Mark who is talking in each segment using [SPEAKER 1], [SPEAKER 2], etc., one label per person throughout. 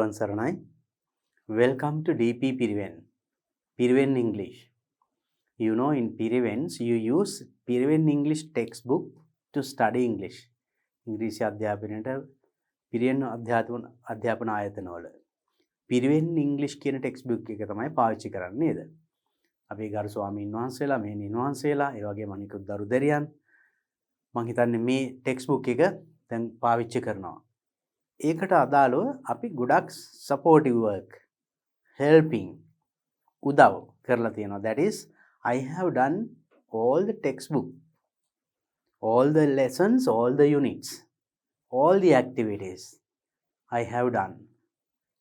[SPEAKER 1] තෙරුවන් සරණයි. Welcome to DP Piriven. Piriven English. You know, in Pirivens, you use Piriven English textbook to study English. ඉංග්‍රීසි අධ්‍යාපනයට පිරිවෙන් අධ්‍යාපන ආයතනවල Piriven English කියන textbook එක තමයි පාවිච්චි කරන්නේ නේද? අපි ගරු ස්වාමීන් වහන්සේලා, මෙහෙණින් වහන්සේලා, ඒ වගේම අනිකුත් දරුදැරියන් මම හිතන්නේ මේ textbook එක දැන් පාවිච්චි කරනවා. ඒකට අදාළව අපි ගොඩක් supportive work, helping, උදව් කරලා තියෙනවා. That is, I have done all the textbook, all the lessons, all the units, all the activities I have done.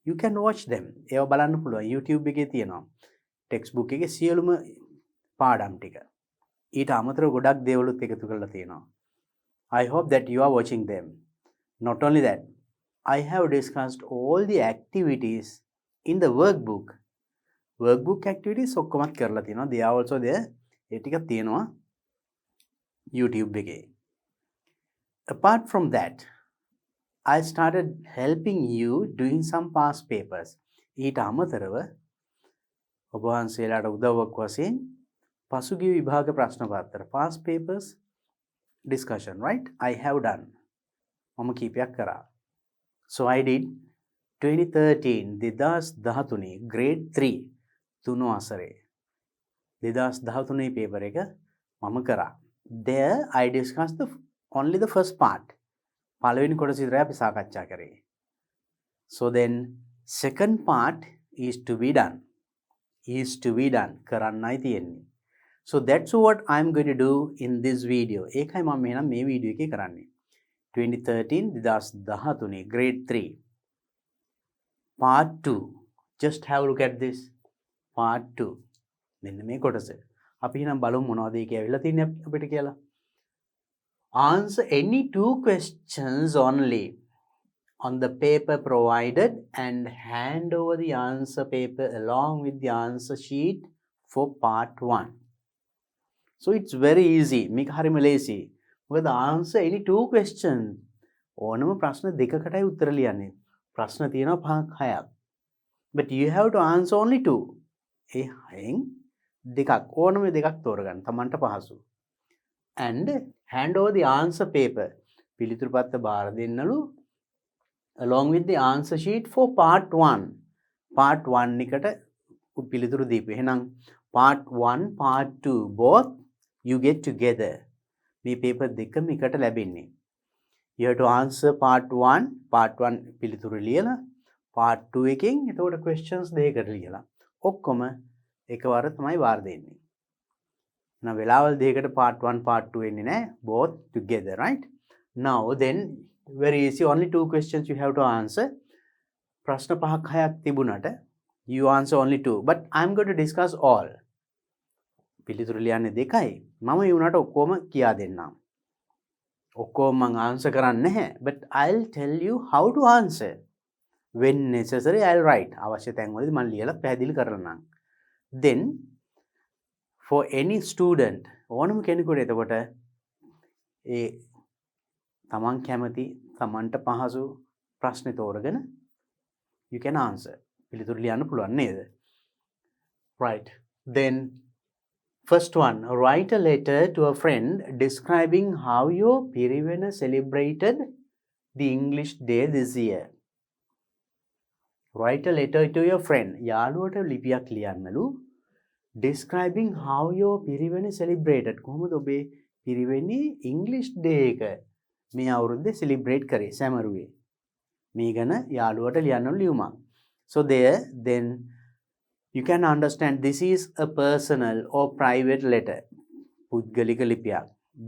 [SPEAKER 1] You can watch them. ඒව බලන්න පුළුවන්. YouTube එකේ තියෙනවා. textbook එකේ සියලුම පාඩම් ටික. ඊට අමතරව ගොඩක් දේවලුත් එකතු කරලා තියෙනවා. I hope that you are watching them. Not only that, I have discussed all the activities in the workbook. Workbook activities ඔක්කොමත් කරලා තියෙනවා. They are also there. ඒ ටික තියෙනවා YouTube එකේ. Apart from that, I started helping you doing some past papers. ඊට අමතරව ඔබ වහන්සේලාට උදව්වක් වශයෙන් පසුගිය විභාග ප්‍රශ්න පත්‍ර past papers discussion, right? I have done. මම කීපයක් කරා. So I did 2013 2013 grade 3 තුන වසරේ 2013 paper එක මම කරා. There I discussed only the first part. පළවෙනි කොටස විතරයි අපි සාකච්ඡා කරේ. So then second part is to be done. කරන්නයි තියෙන්නේ. So that's what I'm going to do in this video. ඒකයි මම මෙන්න මේ වීඩියෝ එකේ කරන්නේ. 2013 2013 grade 3 part 2. Just have a look at this. part 2. මෙන්න මේ කොටස. අපි එහෙනම් බලමු මොනවද ඒකේ ඇවිල්ලා තින්නේ අපිට කියලා. Answer any two questions only on the paper provided and hand over the answer paper along with the answer sheet for part 1. So it's very easy. මේක හරිම ලේසි. මොකද answer any two questions. ඕනම ප්‍රශ්න දෙකකටයි උත්තර ලියන්නේ. ප්‍රශ්න තියෙනවා 5ක් 6ක්. But you have to answer only two. ඒ 6න් දෙකක් ඕනම දෙකක් තෝරගන්න. Tamanට පහසු. And hand over the answer paper. පිළිතුරු පත්‍ර බාර දෙන්නලු along with the answer sheet for part 1. part 1 එකට පිළිතුරු දීපු. එහෙනම් part 1 part 2 both you get together. මේ paper දෙකම එකට ලැබෙන්නේ. You have to answer part 1 පිළිතුරු ලියලා part 2 එකෙන් එතකොට questions දෙකකට ලියලා ඔක්කොම එකවර තමයි වාර දෙන්නේ. එහෙනම් වෙලාවල් දෙකකට part 1 part 2 එන්නේ නැහැ. both together, right? Now then very easy, only two questions you have to answer. ප්‍රශ්න 5ක් 6ක් තිබුණාට you answer only two, but I'm going to discuss all. පිළිතුරු ලියන්නේ දෙකයි. මම ඒ උනාට ඔක්කොම කියා දෙන්නම්. ඔක්කොම මම answer කරන්නේ නැහැ, but I'll tell you how to answer. When necessary I'll write. අවශ්‍ය තැන් වලදී මම ලියලා පැහැදිලි කරනවා. Then for any student, ඕනම කෙනෙකුට එතකොට ඒ තමන් කැමති තමන්ට පහසු ප්‍රශ්න තෝරගෙන you can answer. පිළිතුරු ලියන්න පුළුවන් නේද? Right. Then first one, write a letter to a friend describing how your Piriven celebrated the English Day this year. Write a letter to your friend. යාළුවට ලිපියක් ලියන්නලු describing how your Piriven celebrated. කොහොමද ඔබේ පිරිවෙනේ English Day එක මේ අවුරුද්දේ celebrate කරේ සැමරුවේ. මේ ගැන යාළුවට ලියන්නලු ලියුමක්. So there then you can understand this is a personal or private letter. පුද්ගලික ලිපියක්.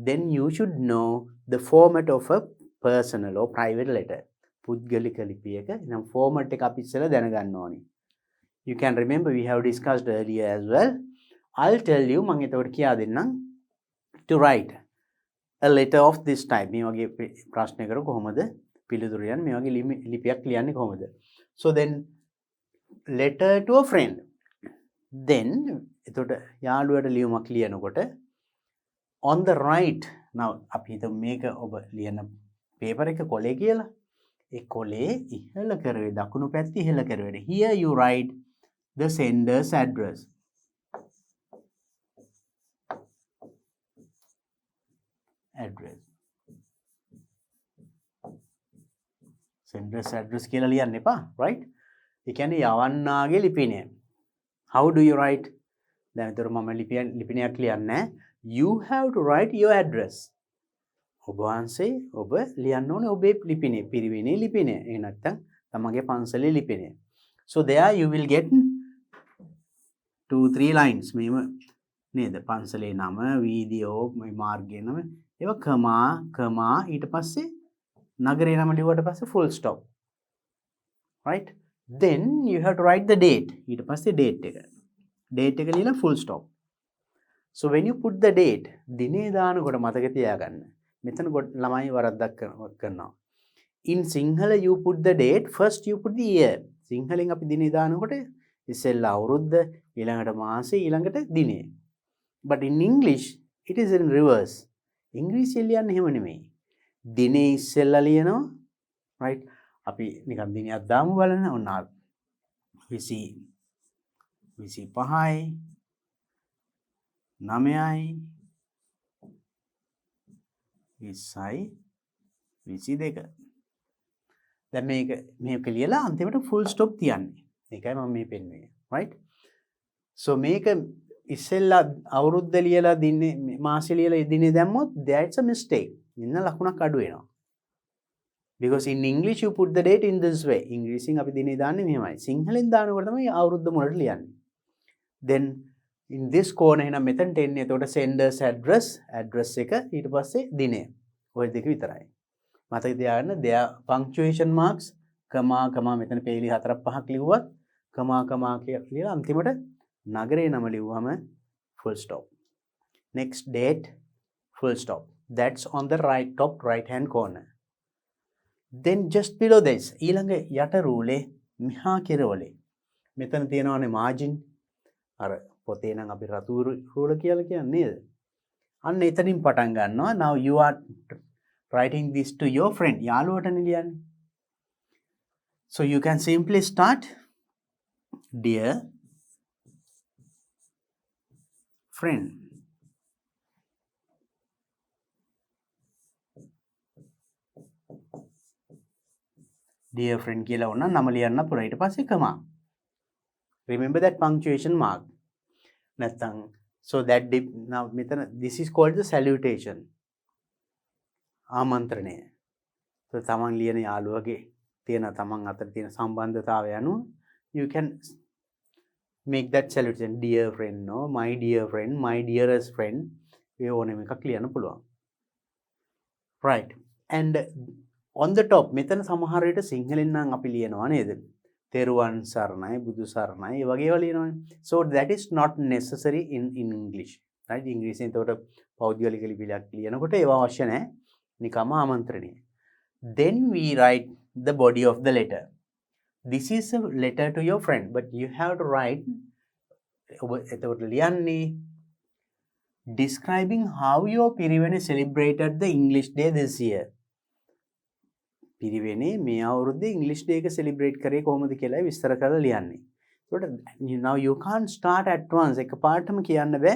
[SPEAKER 1] Then you should know the format of a personal or private letter. පුද්ගලික ලිපියක නම් format එක අපි ඉස්සෙල්ලා දැනගන්න ඕනේ. You can remember we have discussed earlier as well. I'll tell you මම එතකොට කියා දෙන්නම් to write a letter of this type. මේ වගේ ප්‍රශ්නයකට කොහොමද පිළිතුරු ලියන්නේ? මේ වගේ ලිපියක් ලියන්නේ කොහොමද? So then letter to a friend. Then එතකොට යාළුවට ලියුමක් ලියනකොට on the right, now අපි හිතමු මේක ඔබ ලියන paper එක කොලේ කියලා. ඒ කොලේ ඉහළ කරවේ දකුණු පැත්ත ඉහළ කරවේ. Here you write the sender's address. Sender's address කියලා ලියන්න එපා, right? ඒ කියන්නේ යවන්නාගේ ලිපිනය. How do you write? දැන් විතර මම ලිපිනයක් ලියන්නේ. You have to write your address. ඔබ වහන්සේ ඔබ ලියන්න ඕනේ ඔබේ ලිපිනය, පිරිවෙනේ ලිපිනය. ඒ නැත්තම් තමගේ පන්සලේ ලිපිනය. So there you will get 2-3 lines. මේව නේද? පන්සලේ නම, වීදියෝ, මාර්ගයේ නම, ඒවා කමා ඊට පස්සේ නගරේ නම ලියුවට පස්සේ full stop. Right? Then you have to write the date. ඊට පස්සේ date එක. Date එක ලියලා full stop. So when you put the date, දිනේ දානකොට මතක තියාගන්න. මෙතන ළමයි වරද්දක් කරනවා. In Sinhala you put the date, first you put the year. සිංහලෙන් අපි දිනේ දානකොට ඉස්සෙල්ලා අවුරුද්ද, ඊළඟට මාසෙ, ඊළඟට දිනේ. But in English it is in reverse. ඉංග්‍රීසියෙන් ලියන්නේ එහෙම නෙමෙයි. දිනේ ඉස්සෙල්ලා ලියනවා. right? අපි නිකන් දිනයක් දාමු බලන්න. ඔන්න 25යි 9යි 20යි 22. දැන් මේක ලියලා අන්තිමට full stop තියන්නේ. ඒකයි මම මේ පෙන්වන්නේ. right? So මේක ඉස්සෙල්ලා අවුරුද්ද ලියලා දිනේ මාසෙ ලියලා දිනේ දැම්මොත් that's a mistake. ඉන්න ලකුණක් අඩු වෙනවා. Because in English you put the date in this way. ඉංග්‍රීසියෙන් අපි දිනේ දාන්නේ මෙහෙමයි. සිංහලෙන් දානකොට තමයි අවුරුද්ද මුලට ලියන්නේ. Then in this corner එහෙනම් මෙතනට එන්නේ එතකොට sender's address එක ඊට පස්සේ දිනය. ඔය දෙක විතරයි. මතක තියාගන්න there punctuation marks කමා මෙතන පේලි 4-5ක් ලිව්වත් කමා කියලා අන්තිමට නගරේ නම ලිව්වම full stop. Next date full stop. That's on the top right hand corner. Then just below this ඊළඟ යට රූලේ මෙහා කෙරවලේ මෙතන තියෙනවානේ margin. අර පොතේ නම් අපි රතු රූල කියලා කියන්නේ නේද? අන්න එතනින් පටන් ගන්නවා. Now you are writing this to your friend. යාළුවටනේ ලියන්නේ. So you can simply start dear friend. Dear friend කියලා වුණා නම ලියන්න පුළුවන්. ඊට පස්සේ කමා. Remember that punctuation mark. නැත්තම් so that now මෙතන this is called the salutation. ආමන්ත්‍රණය. So තමන් ලියන යාළුවගේ තියෙන තමන් අතර තියෙන සම්බන්ධතාවය අනුව you can make that salutation. Dear friend, no, my dear friend, my dearest friend. ඒ ඕනෙම එකක් ලියන්න පුළුවන්. Right. And on the top මෙතන සමහර විට සිංහලෙන් නම් අපි ලියනවා නේද? තෙරුවන් සරණයි බුදු සරණයි ඒ වගේ ඒවා ලියනවානේ. So that is not necessary in English. Right? ඉංග්‍රීසියෙන් එතකොට පෞද්ගලික ලිපියක් ලියනකොට ඒවා අවශ්‍ය නැහැ. නිකම්ම ආමන්ත්‍රණය. Then we write the body of the letter. This is a letter to your friend, but you have to write එතකොට ලියන්නේ describing how your Piriven celebrated the English Day this year. පිරිවෙනේ මේ අවුරුද්දේ ඉංග්‍රීසි ඩේ එක celebrate කරේ කොහොමද කියලා විස්තර කරලා ලියන්නේ. ඒකට now you can't start at once. එකපාරටම කියන්න බෑ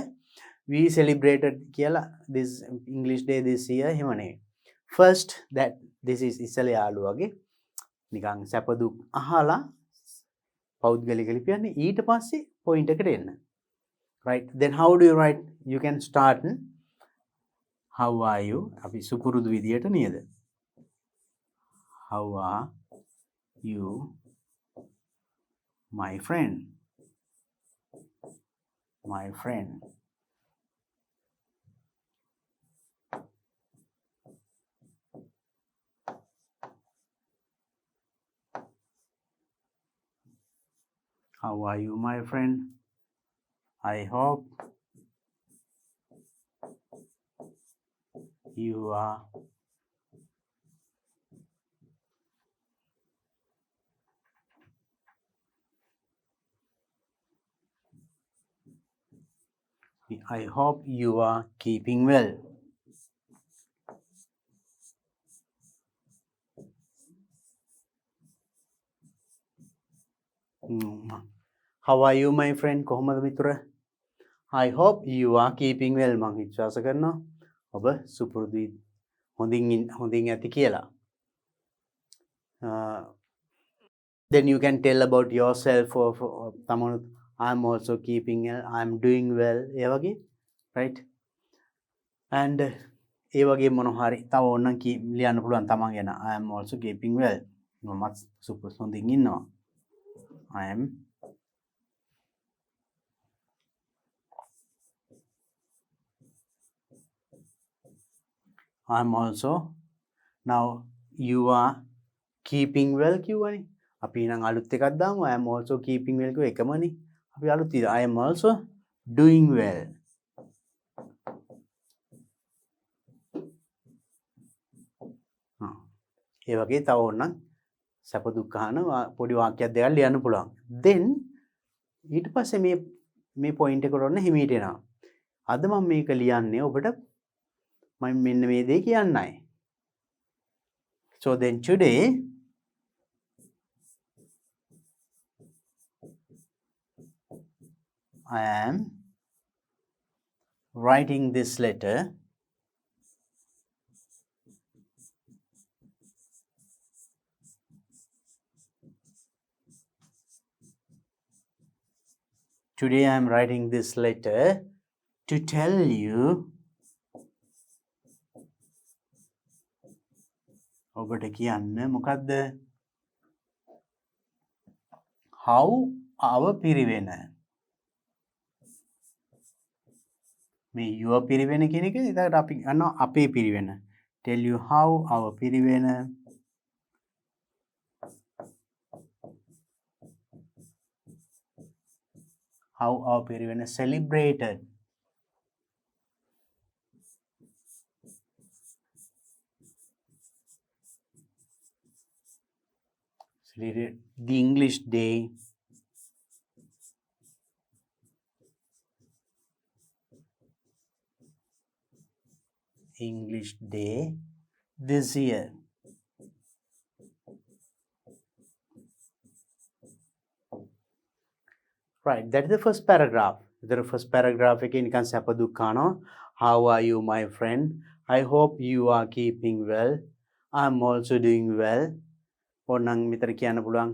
[SPEAKER 1] we celebrated කියලා this English day this year එහෙම නෙවෙයි. First that this is ඉස්සල යාළුවගේ නිකන් සැප දුක් අහලා පෞද්ගලික ලිපියන්නේ ඊට පස්සේ point එකට එන්න. Right? Then how do you write? You can start how are you? අපි සුපුරුදු විදියට නේද? How are you, my friend? My friend. How are you, my friend? I hope you are I hope you are keeping well. How are you my friend? කොහොමද මිතුර? I hope you are keeping well. මං විශ්වාස කරනවා ඔබ සුපුරුදු හොඳින් ඇති කියලා. Then you can tell about yourself or තමනුත් I'm also keeping well, I'm doing well ඒ වගේ, right? And ඒ වගේ මොනවා හරි තව ඕනනම් ලියන්න පුළුවන් තමන් ගැන. I am also keeping well. මමත් සුපුරුදු හොඳින් ඉන්නවා. I'm also, now you are keeping well කිව්වනේ. අපි නම් අලුත් එකක් දාමු. I am also keeping well කිව්ව එකමනේ. අපි අලුත් I am also doing well. ඒ වගේ තව ඕනනම් සැප දුක් අහන පොඩි වාක්‍යයක් දෙකක් ලියන්න පුළුවන්. Then ඊට පස්සේ මේ පොයින්ට් එකට ඔන්න හිමීට එනවා. අද මම මේක ලියන්නේ ඔබට මම මෙන්න මේ දේ කියන්නයි. So then today I am writing this letter to tell you ඔබට කියන්න මොකද්ද? How our Piriven. මේ your Piriven කියන එක එතකොට අපි ගන්නවා අපේ Piriven. Tell you how our Piriven celebrated the English Day this year. Right, that is the first paragraph. The first paragraph එකේ නිකන් සැප දුක් අහනවා. How are you my friend? I hope you are keeping well. I'm also doing well. ඕනනම් මෙතන කියන්න පුළුවන්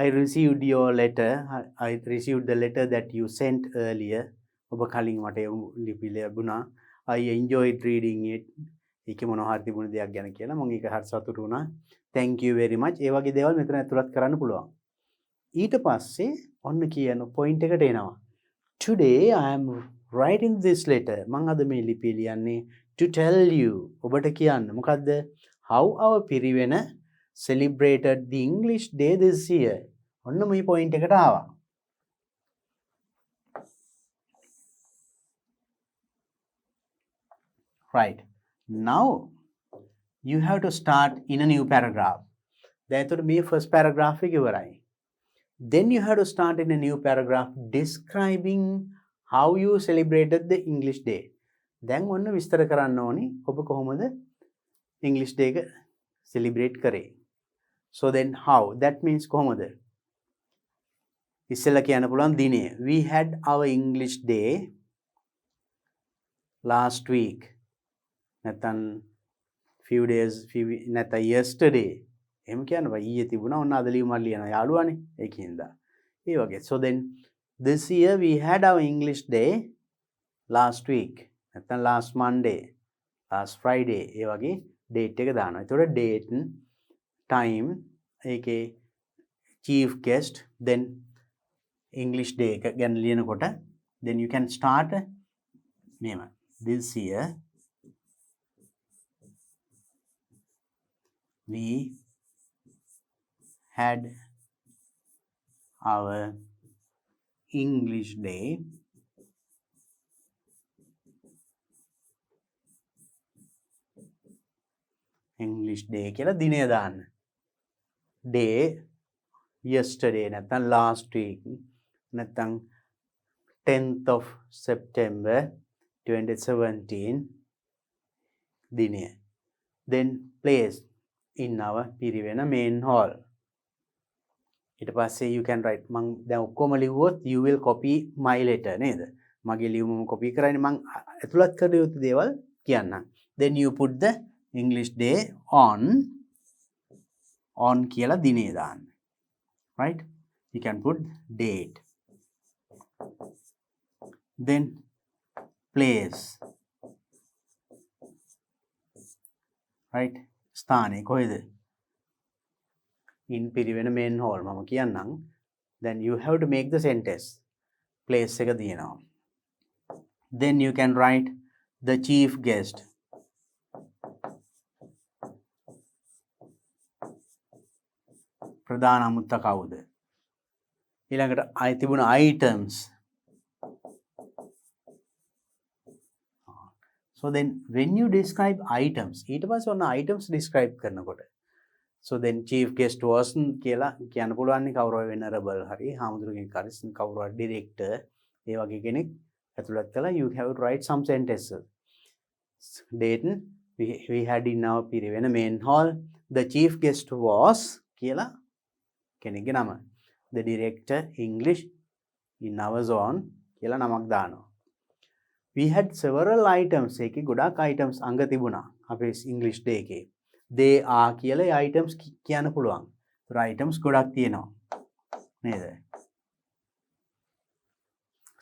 [SPEAKER 1] I received your letter. I received the letter that you sent earlier. ඔබ කලින් මට ලිපි ලැබුණා. I enjoyed reading it. ඒකේ මොනවා හරි තිබුණ දෙයක් ගැන කියලා මම ඒක හරි සතුටු වුණා. Thank you very much. ඒ වගේ දේවල් මෙතන ඇතුළත් කරන්න පුළුවන්. ඊට පස්සේ ඔන්න කියන පොයින්ට් එකට එනවා. Today I am writing this letter. මම අද මේ ලිපිය ලියන්නේ to tell you. ඔබට කියන්න මොකද්ද? How our Piriven celebrated the English Day this year. ඔන්න මේ පොයින්ට් එකට ආවා. Right. Now you have to start in a new paragraph. දැන් මේ first paragraph එක ඉවරයි. Then you have to start in a new paragraph describing how you celebrated the English Day. දැන් ඔන්න විස්තර කරන්න ඕනි ඔබ කොහොමද English Day එක celebrate කරේ. So then how? That means කොහොමද? ඉස්සෙල්ලා කියන්න පුළුවන් දිනේ. We had our English Day last week. නැත්නම් නැත්නම් yesterday. එහෙම කියන්න බෑ. ඊයේ තිබුණා ඔන්න අද ලියුමක් ලියනවා යාළුවානේ. ඒකින්ද. ඒ වගේ. So then this year we had our English Day last week. නැත්නම් last Monday, last Friday. ඒ වගේ date එක දානවා. ඒතකොට date, time, ඒකේ chief guest, then English Day එක ගැන ලියනකොට then you can start මෙහෙම. This year we had our English Day කියලා දිනය දාන්න. Day yesterday නැත්නම් last week නැත්නම් 10th of September 2017 දිනය. Then place in our Piriven main hall. ඊට පස්සේ you can write මං දැන් ඔක්කොම ලිව්වොත් you will copy my letter නේද? මගේ ලියුම මම copy කරන්නේ මං ඇතුළත් කර යුතු දේවල් කියන්නම්. Then you put the English day on කියලා දිනේ දාන්න. Right? You can put date. Then place. Right? ස්ථානය කොහෙද? In Piriven main hall මම කියන්නම්. Then you have to make the sentence. Place එක දිනනවා. Then you can write the chief guest. ප්‍රධාන අමුත්ත කවුද? ඊළඟට තිබුණ items. So then when you describe items, ඊට පස්සේ ඔන්න items describe කරනකොට so then chief guest was කියලා කියන්න පුළුවන් නේ කවුරු හරි venerable හරි හාමුදුරුවෝ කෙනෙක් හරි කවුරු හරි director ඒ වගේ කෙනෙක් ඇතුළත් කළා you have to write some sentences. Dayton we had in our Piriven main hall the chief guest was කියලා කෙනෙක්ගේ නම. The director English in our zone කියලා නමක් දානවා. We had several items එකේ ගොඩාක් items අංග තිබුණා අපේ English day එකේ. They are කියලා items කියන්න පුළුවන්. ඒතර items ගොඩක් තියෙනවා. නේද?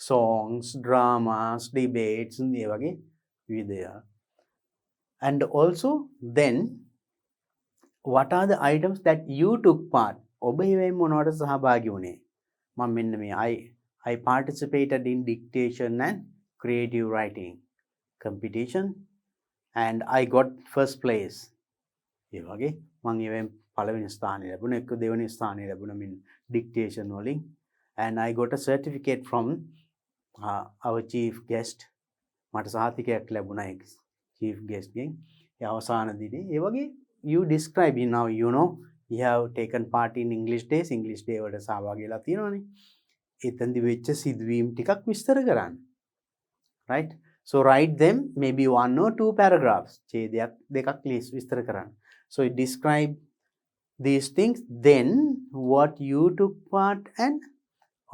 [SPEAKER 1] Songs, dramas, debates මේ වගේ විවිධ. And also then what are the items that you took part? ඔබ ඒවෙන් මොනවට සහභාගී වුණේ? මම මෙන්න මේ I participated in dictation and creative writing competition and I got first place. ඒ වගේ මම ඒවෙන් පළවෙනි ස්ථානය ලැබුණා එක්ක දෙවෙනි ස්ථානය ලැබුණා මින් dictation වලින් and I got a certificate from our chief guest. මට සහතිකයක් ලැබුණා ඒ chief guest ගෙන් ඒ අවසාන දිනේ. ඒ වගේ you describe now you know you have taken part in English day වලට සහභාගී වෙලා තියෙනවනේ. එතෙන්දි වෙච්ච සිදුවීම් ටිකක් විස්තර කරන්න. Right? So write them maybe 1 or 2 paragraphs. ඡේදයක් දෙකක් විස්තර කරන්න. So it describe these things then what you took part and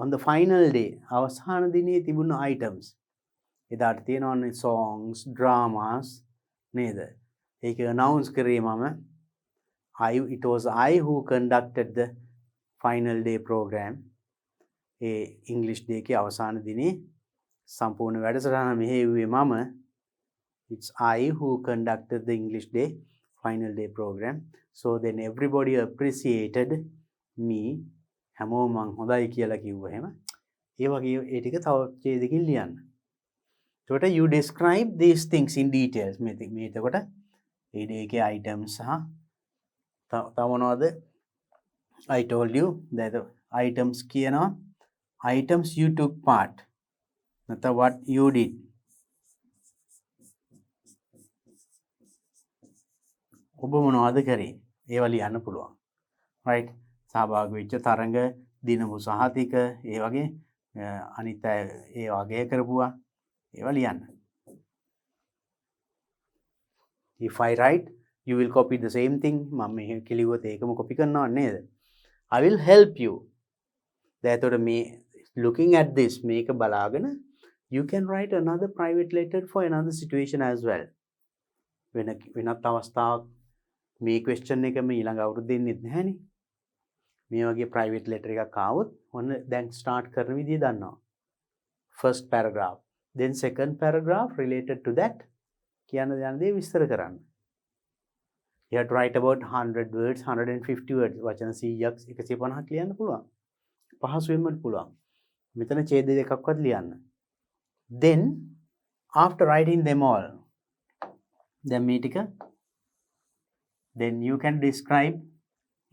[SPEAKER 1] on the final day අවසාන දිනේ තිබුණ items. එදාට තියෙනවනේ songs, dramas නේද? ඒක announce කරේ මම it was I who conducted the final day program. A English day එකේ අවසාන දිනේ සම්පූර්ණ වැඩසටහන මෙහෙයුවේ මම. It's I who conducted the English day final day program. So then everybody appreciated me. හැමෝම මං හොඳයි කියලා කිව්වා එහෙම. ඒ වගේ ඒ ටික තව ඡේදකින් ලියන්න. එතකොට you describe these things in details. මේ එතකොට ඒ day එකේ items සහ තව මොනවද? I told you that items කියනවා items you took part. නැත්නම් what you did. ඔබ මොනවද කරේ? ඒවා ලියන්න පුළුවන්. right? සහභාගී වෙච්ච තරඟ දිනපු සහතික ඒ වගේ අනිත් අය ඒ වගේ කරපුවා ඒවා ලියන්න. If I write you will copy the same thing. මම මේ කිලිව්වොත් ඒකම copy කරනවා නේද? I will help you. දැන් මේ looking at this මේක බලාගෙන you can write another private letter for another situation as well. වෙනත් අවස්ථාවක් මේ question එකම ඊළඟ අවුරුද්දේ ඉන්නෙත් නැහැනේ. මේ වගේ private letter එකක් ආවොත් ඔන්න දැන් start කරන විදිය දන්නවා. First paragraph, then second paragraph related to that කියන දේ විස්තර කරන්න. You have to write about 100 words, 150 words. වචන 100ක් 150ක් ලියන්න පුළුවන්. පහසුවෙන්ම පුළුවන්. මෙතන ඡේද දෙකක්වත් ලියන්න. Then after writing them all then මේ ටික then you can describe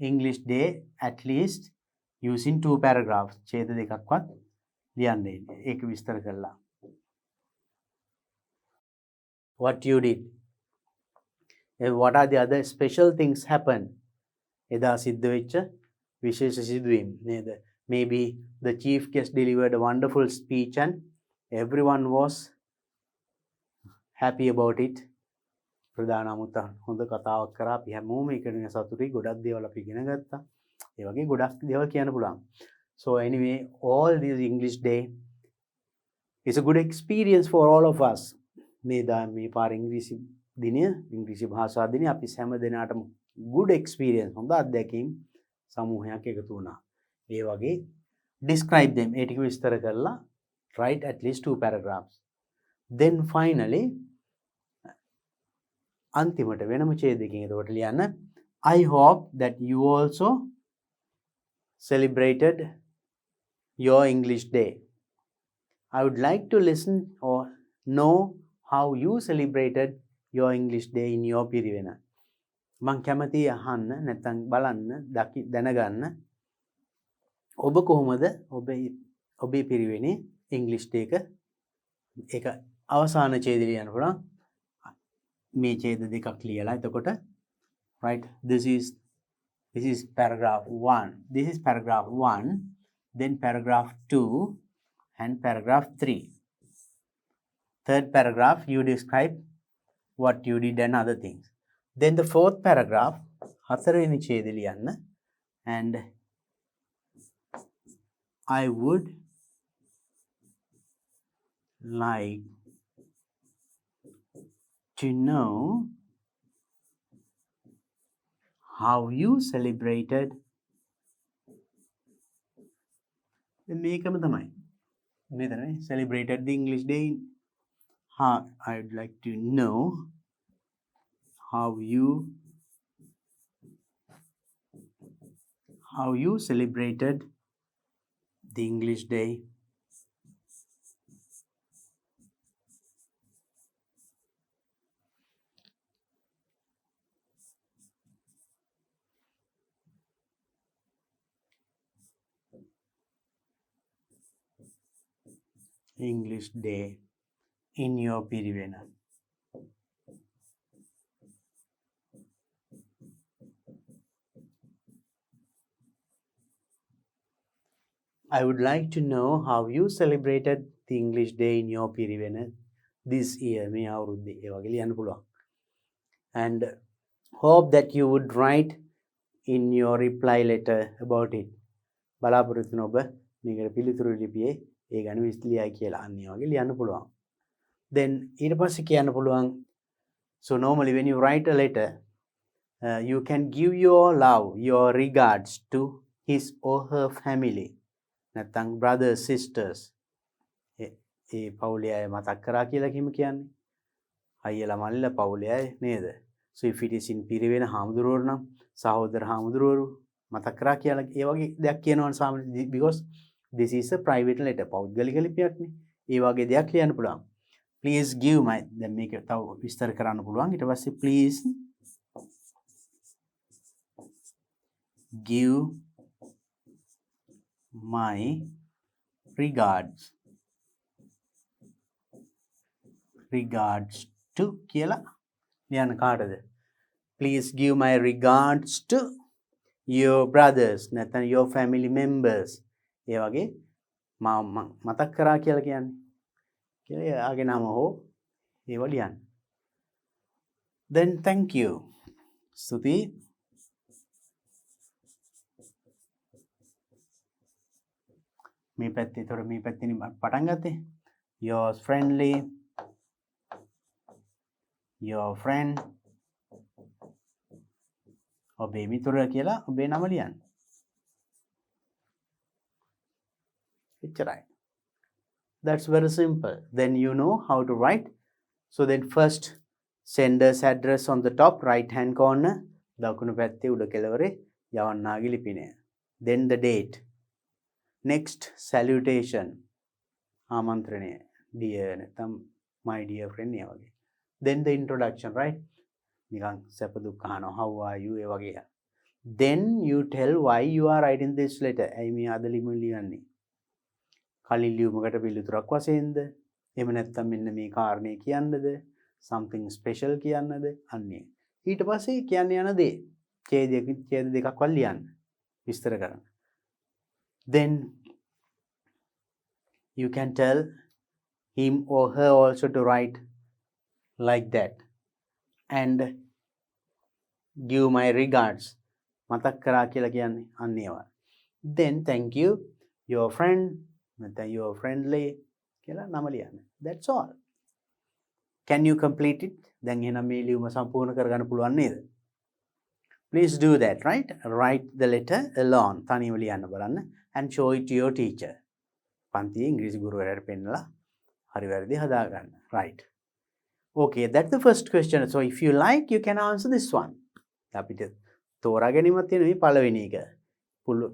[SPEAKER 1] English day at least using 2 paragraphs. ඡේද දෙකක්වත් ලියන්න ඉන්නේ. ඒක විස්තර කරලා. What you did. What are the other special things happen? එදා සිද්ධ වෙච්ච විශේෂ සිදුවීම් නේද? Maybe the chief guest delivered a wonderful speech and everyone was happy about it. ප්‍රධාන අමුත්ත හොඳ කතාවක් කරා අපි හැමෝම ඒක ගැන සතුටුයි. ගොඩක් දේවල් අපි ඉගෙන ගත්තා. ඒ වගේ ගොඩක් දේවල් කියන්න පුළුවන්. So anyway, all this English day is a good experience for all of us. මේ පාර ඉංග්‍රීසි දිනය, ඉංග්‍රීසි භාෂා දිනය අපි හැම දිනකටම good experience, හොඳ අත්දැකීම් සමූහයක් එකතු වුණා. ඒ වගේ describe them, ඒ ටික විස්තර කරලා write at least 2 paragraphs. Then finally අන්තිමට වෙනම ඡේදයකින් එතකොට ලියන්න I hope that you also celebrated your English day. I would like to listen or know how you celebrated your English day in your Piriven. මං කැමති අහන්න නැත්නම් බලන්න දැනගන්න ඔබ කොහොමද ඔබේ පිරිවෙනේ ඉංග්‍රීසි ඩේ එක අවසාන ඡේදය ලියන්න පුළුවන්. මේ ඡේද දෙකක් ලියලා එතකොට right, this is paragraph 1, this is paragraph 1, then paragraph 2 and paragraph 3. Third paragraph you describe what you did and other things. Then the fourth paragraph හතරවෙනි ඡේදය ලියන්න and I would like to know how you celebrated මේකම තමයි මෙතන celebrated the English day. I would like to know how you celebrated the English day in your Piriven. I would like to know how you celebrated the English day in your Piriven this year. මේ අවුරුද්දේ ඒ වගේ ලියන්න පුළුවන්. And hope that you would write in your reply letter about it. බලාපොරොත්තු වෙන ඔබ මේකට පිළිතුරු ලිපියේ ඒ ගැන විස්තලියයි කියලා අන්න ඒ වගේ ලියන්න පුළුවන්. Then ඊට පස්සේ කියන්න පුළුවන්, so normally when you write a letter, you can give your love, your regards to his or her family. නැත්නම් brothers, sisters. ඒ පවුලේ අය මතක් කරා කියලා කියන්නේ. අයියලා මල්ලිලා පවුලේ අය නේද? So if it is in Piriven හාමුදුරුවෝ නම් සහෝදර හාමුදුරුවෝ මතක් කරා කියලා ඒ වගේ දෙයක් කියනවනේ සාමාන්‍ය, because this is a private letter. පෞද්ගලික ලිපියක්නේ. ඒ වගේ දෙයක් ලියන්න පුළුවන්. Please give my, දැන් මේක තව විස්තර කරන්න පුළුවන්. ඊට පස්සේ please give my regards to කියලා ලියන්න කාටද? Please give my regards to your brothers, නැත්නම් your family members. ඒ වගේ මතක් කරා කියලා කියන්නේ. කියලා එයාගේ නම හෝ ඒව ලියන්න. Then thank you. ස්තුතියි. මේ පැත්තේ පටන් ගත්තේ. Yours friendly, your friend, ඔබේ මිතුර කියලා ඔබේ නම ලියන්න. එච්චරයි. That's very simple. Then you know how to write. So then first sender's address on the top right hand corner, දකුණු පැත්තේ උඩ කෙළවරේ යවන්නාගේ ලිපිනය. Then the date. Next salutation, ආමන්ත්‍රණය, dear නැත්නම් my dear friend ඒ වගේ. Then the introduction, right? නිකන් සැප දුක් අහනවා, how are you ඒ වගේ. Then you tell why you are writing this letter. ඇයි මේ අද ලියුම ලියන්නේ? කලින් ලියුමකට පිළිතුරක් වශයෙන්ද? එහෙම නැත්නම් මෙන්න මේ කාරණේ කියන්නද? something special කියන්නද? අන්නේ. ඊට පස්සේ කියන්න යන දේ ඡේද දෙකක් වල් ලියන්න. විස්තර කරන්න. Then you can tell him or her also to write like that and give my regards. මතක් කරා කියලා කියන්නේ අන්න ඒවා. Then thank you, your friend, නැත්නම් your friendly කියලා නම ලියන්න. That's all. Can you complete it? දැන් එහෙනම් මේ ලියුම සම්පූර්ණ කරගන්න පුළුවන් නේද? Please do that, right? Write the letter alone. තනියම ලියන්න බලන්න and show it to your teacher. පන්තියේ ඉංග්‍රීසි ගුරුවරයාට පෙන්නලා හරි වැරදි හදාගන්න. Right. Okay, that's the first question. So if you like, you can answer this one. අපිට තෝරා ගැනීමක් තියෙන මේ පළවෙනි එක.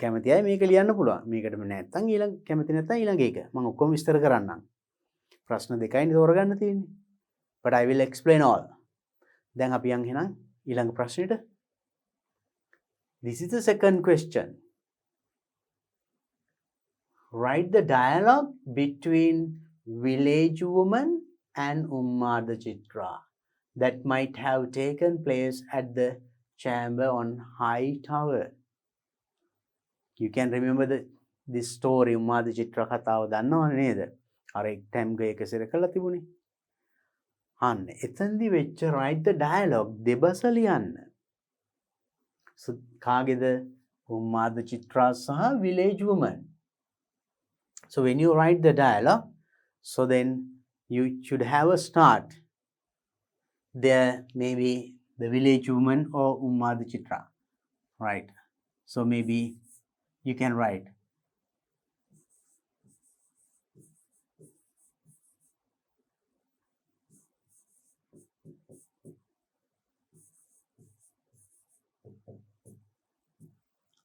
[SPEAKER 1] කැමති අය මේක ලියන්න පුළුවන්. මේකටම නැත්තම් ඊළඟ කැමති නැත්තම් ඊළඟ එක. මම ඔක්කොම විස්තර කරන්නම්. ප්‍රශ්න දෙකයිනේ තෝරගන්න තියෙන්නේ. But I will explain all. දැන් අපි යන් එහෙනම් ඊළඟ ප්‍රශ්නෙට. This is the second question. Write the dialogue between village woman and Ummada Chitra that might have taken place at the chamber on high tower. You can remember this story Ummada Chitra කතාව දන්නවනේ නේද? අර එක් time ගේක සිර කළා තිබුණේ. අන්න එතෙන්දි වෙච්ච write the dialogue දෙබස ලියන්න. So කාගේද? Ummada Chitra සහ village woman. So when you write the dialogue, so then you should have a start. There maybe the village woman or Ummada Chitra, right? So maybe you can write.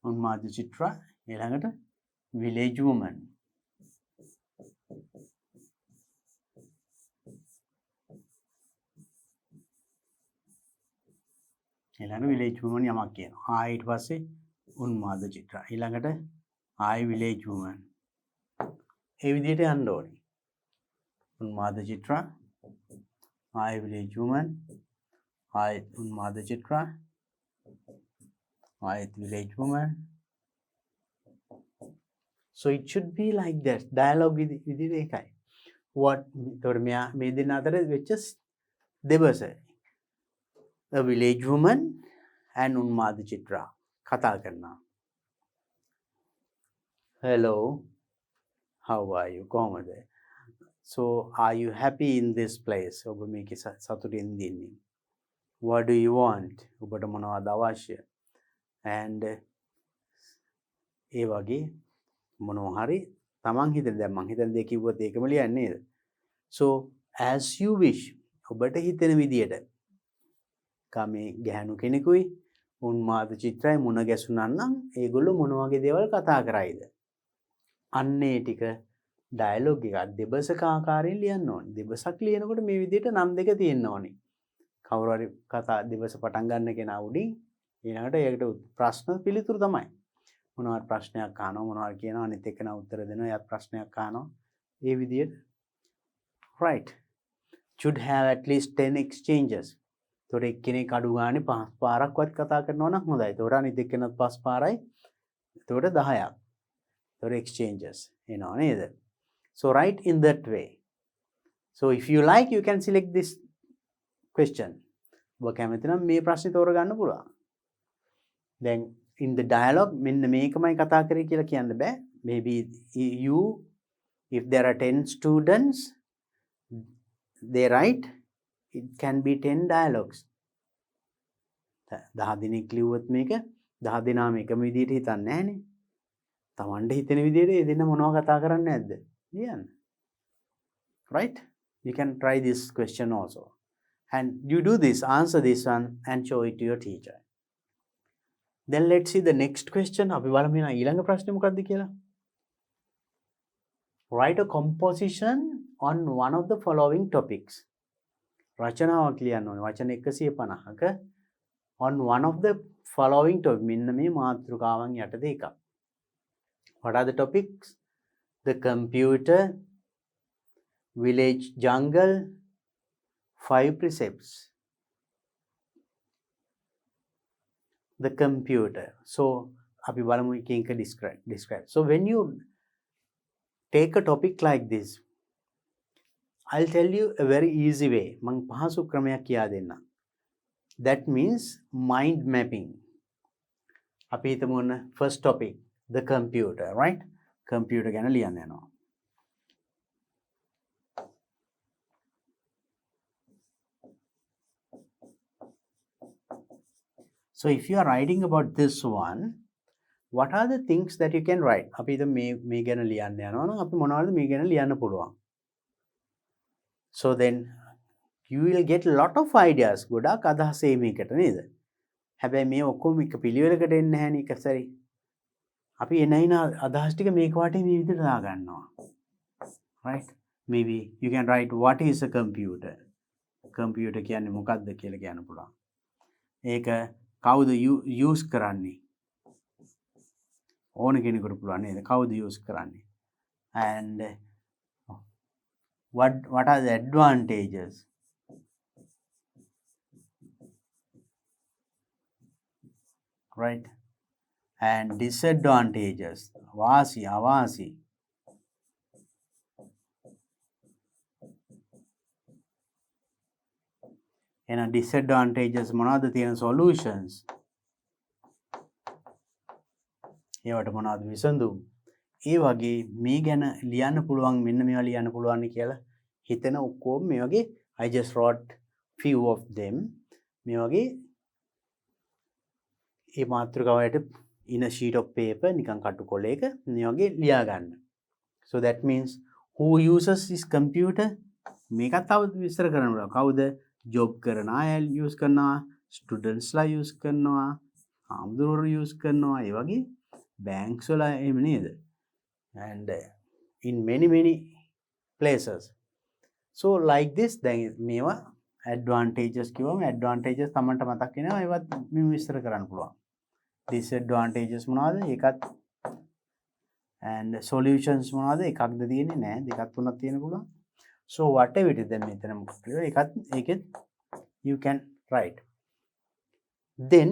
[SPEAKER 1] Ummada Chitra, ඊළඟට village woman. ඊළඟ village woman යමක් කියනවා. ඊට පස්සේ Ummada Chitra. ඊළඟට village woman. ඒ විදිහට යන්න ඕනේ. Ummada Chitra, village woman, Ummada Chitra, village woman. So it should be like that. Dialogue විදිහට එකයි. What මේ දෙන්න අතර වෙච්ච දෙබස. A village woman and Ummada Chitra කතා කරනවා. Hello, how are you? කොහොමද? So are you happy in this place? ඔබ මේකේ සතුටින් ඉන්නේ. What do you want? ඔබට මොනවද අවශ්‍ය? And ඒ වගේ මොනවා හරි තමන් හිතන දැන් මං හිතන දේ කිව්වොත් ඒකම ලියන්නේ නේද? So as you wish. ඔබට හිතෙන විදියට කමේ ගැහණු කෙනෙකුයි Ummada Chitraයි මුණ ගැසුණා නම් ඒගොල්ලෝ මොන වගේ දේවල් කතා කරයිද? අන්නේ ටික ඩයලොග් එකක් දෙබසක ආකාරයෙන් ලියන්න ඕනේ. දෙබසක් ලියනකොට මේ විදිහට නම් දෙක තියෙන්න ඕනේ. කවුරු හරි කතා දෙබස පටන් ගන්න කෙනා උඩින් ඊළඟට ඒකට ප්‍රශ්න පිළිතුරු තමයි. මොනවාරි ප්‍රශ්නයක් අහනවා මොනවාරි කියනවා අනිත් එක්කෙනා උත්තර දෙනවා එයාත් ප්‍රශ්නයක් අහනවා. ඒ විදිහට right should have at least 10 exchanges. තොර එක්කෙනෙක් අඩු ගානේ 5 පාරක්වත් කතා කරනවා නම් හොඳයි. තොර අනිත් එක්කෙනාත් 5 පාරයි. එතකොට 10ක්. තොර exchanges එනවා නේද? So write in that way. So if you like you can select this question. ඔබ කැමති නම් මේ ප්‍රශ්නේ තෝරගන්න පුළුවන්. Then in the dialogue මෙන්න මේකමයි කතා කරේ කියලා කියන්න බෑ. Maybe you if there are 10 students they write it can be 10 dialogues. 10 දිනක් ලියුවොත් මේක 10 දෙනාම එකම විදිහට හිතන්නේ නැහනේ. Tamande හිතෙන විදිහට ඒ දෙන්න මොනව කතා කරන්නේ නැද්ද? ලියන්න. Right? You can try this question also. And you do this, answer this one and show it to your teacher. Then let's see the next question. අපි බලමු ඊළඟ ප්‍රශ්නේ මොකක්ද කියලා. Write a composition on one of the following topics. රචනාවක් ලියන්න ඕනේ. වචන 150ක on one of the following topics. මෙන්න මේ මාතෘකාවන් යටතේ එකක්. What are the topics? The computer, village jungle, 5 precepts. The computer. So, අපි බලමු එක describe. So, when you take a topic like this, I'll tell you a very easy way. මං පහසු ක්‍රමයක් කියා දෙන්නම්. That means mind mapping. අපි හිතමු ඔන්න first topic the computer, right? computer ගැන ලියන්න යනවා. So if you are writing about this one, what are the things that you can write? අපි හිතමු මේ ගැන ලියන්න යනවා නම් අපි මොනවද මේ ගැන ලියන්න පුළුවන්? So then you will get a lot of ideas. ගොඩාක් අදහස් එයි මේකට නේද? හැබැයි මේ ඔක්කොම එක පිළිවෙලකට එන්නේ නැහැ නේ එක සැරේ. අපි එනයින අදහස් ටික මේක වටේ මේ විදිහට දාගන්නවා. Right? Maybe you can write what is a computer? computer කියන්නේ මොකක්ද කියලා කියන්න පුළුවන්. ඒක කවුද use කරන්නේ? ඕන කෙනෙකුට පුළුවන් නේද? කවුද use කරන්නේ? And what are the advantages? Right? And disadvantages. වාසි අවාසි. එහෙනම් disadvantages මොනවද තියෙන solutions? ඒවට මොනවද විසඳුම්? ඒ වගේ මේ ගැන ලියන්න පුළුවන් මෙන්න මේවා ලියන්න පුළුවන් කියලා හිතෙන ඔක්කොම මේ වගේ I just wrote few of them මේ වගේ ඒ මාතෘකාවට in a sheet of paper නිකන් කටු කොලයක මේ වගේ ලියා ගන්න. So that means who uses this computer? මේකත් තව විස්තර කරන්න ඕන. කවුද job කරන අය use කරනවා, students ලා use කරනවා, ආම්දුරෝ use කරනවා, ඒ වගේ banks වල එහෙම නේද? And in many places. So like this දැන් මේවා advantages කිව්වම advantages තමන්ට මතක් වෙනවා ඒවත් මේ විස්තර කරන්න පුළුවන්. disadvantages මොනවද? ඒකත් and solutions මොනවද? එකක්ද තියෙන්නේ නැහැ. දෙකක් තුනක් තියෙන පුළුවන්. So whatever it is දැන් මෙතන මොකක්ද? ඒකත් you can write. Then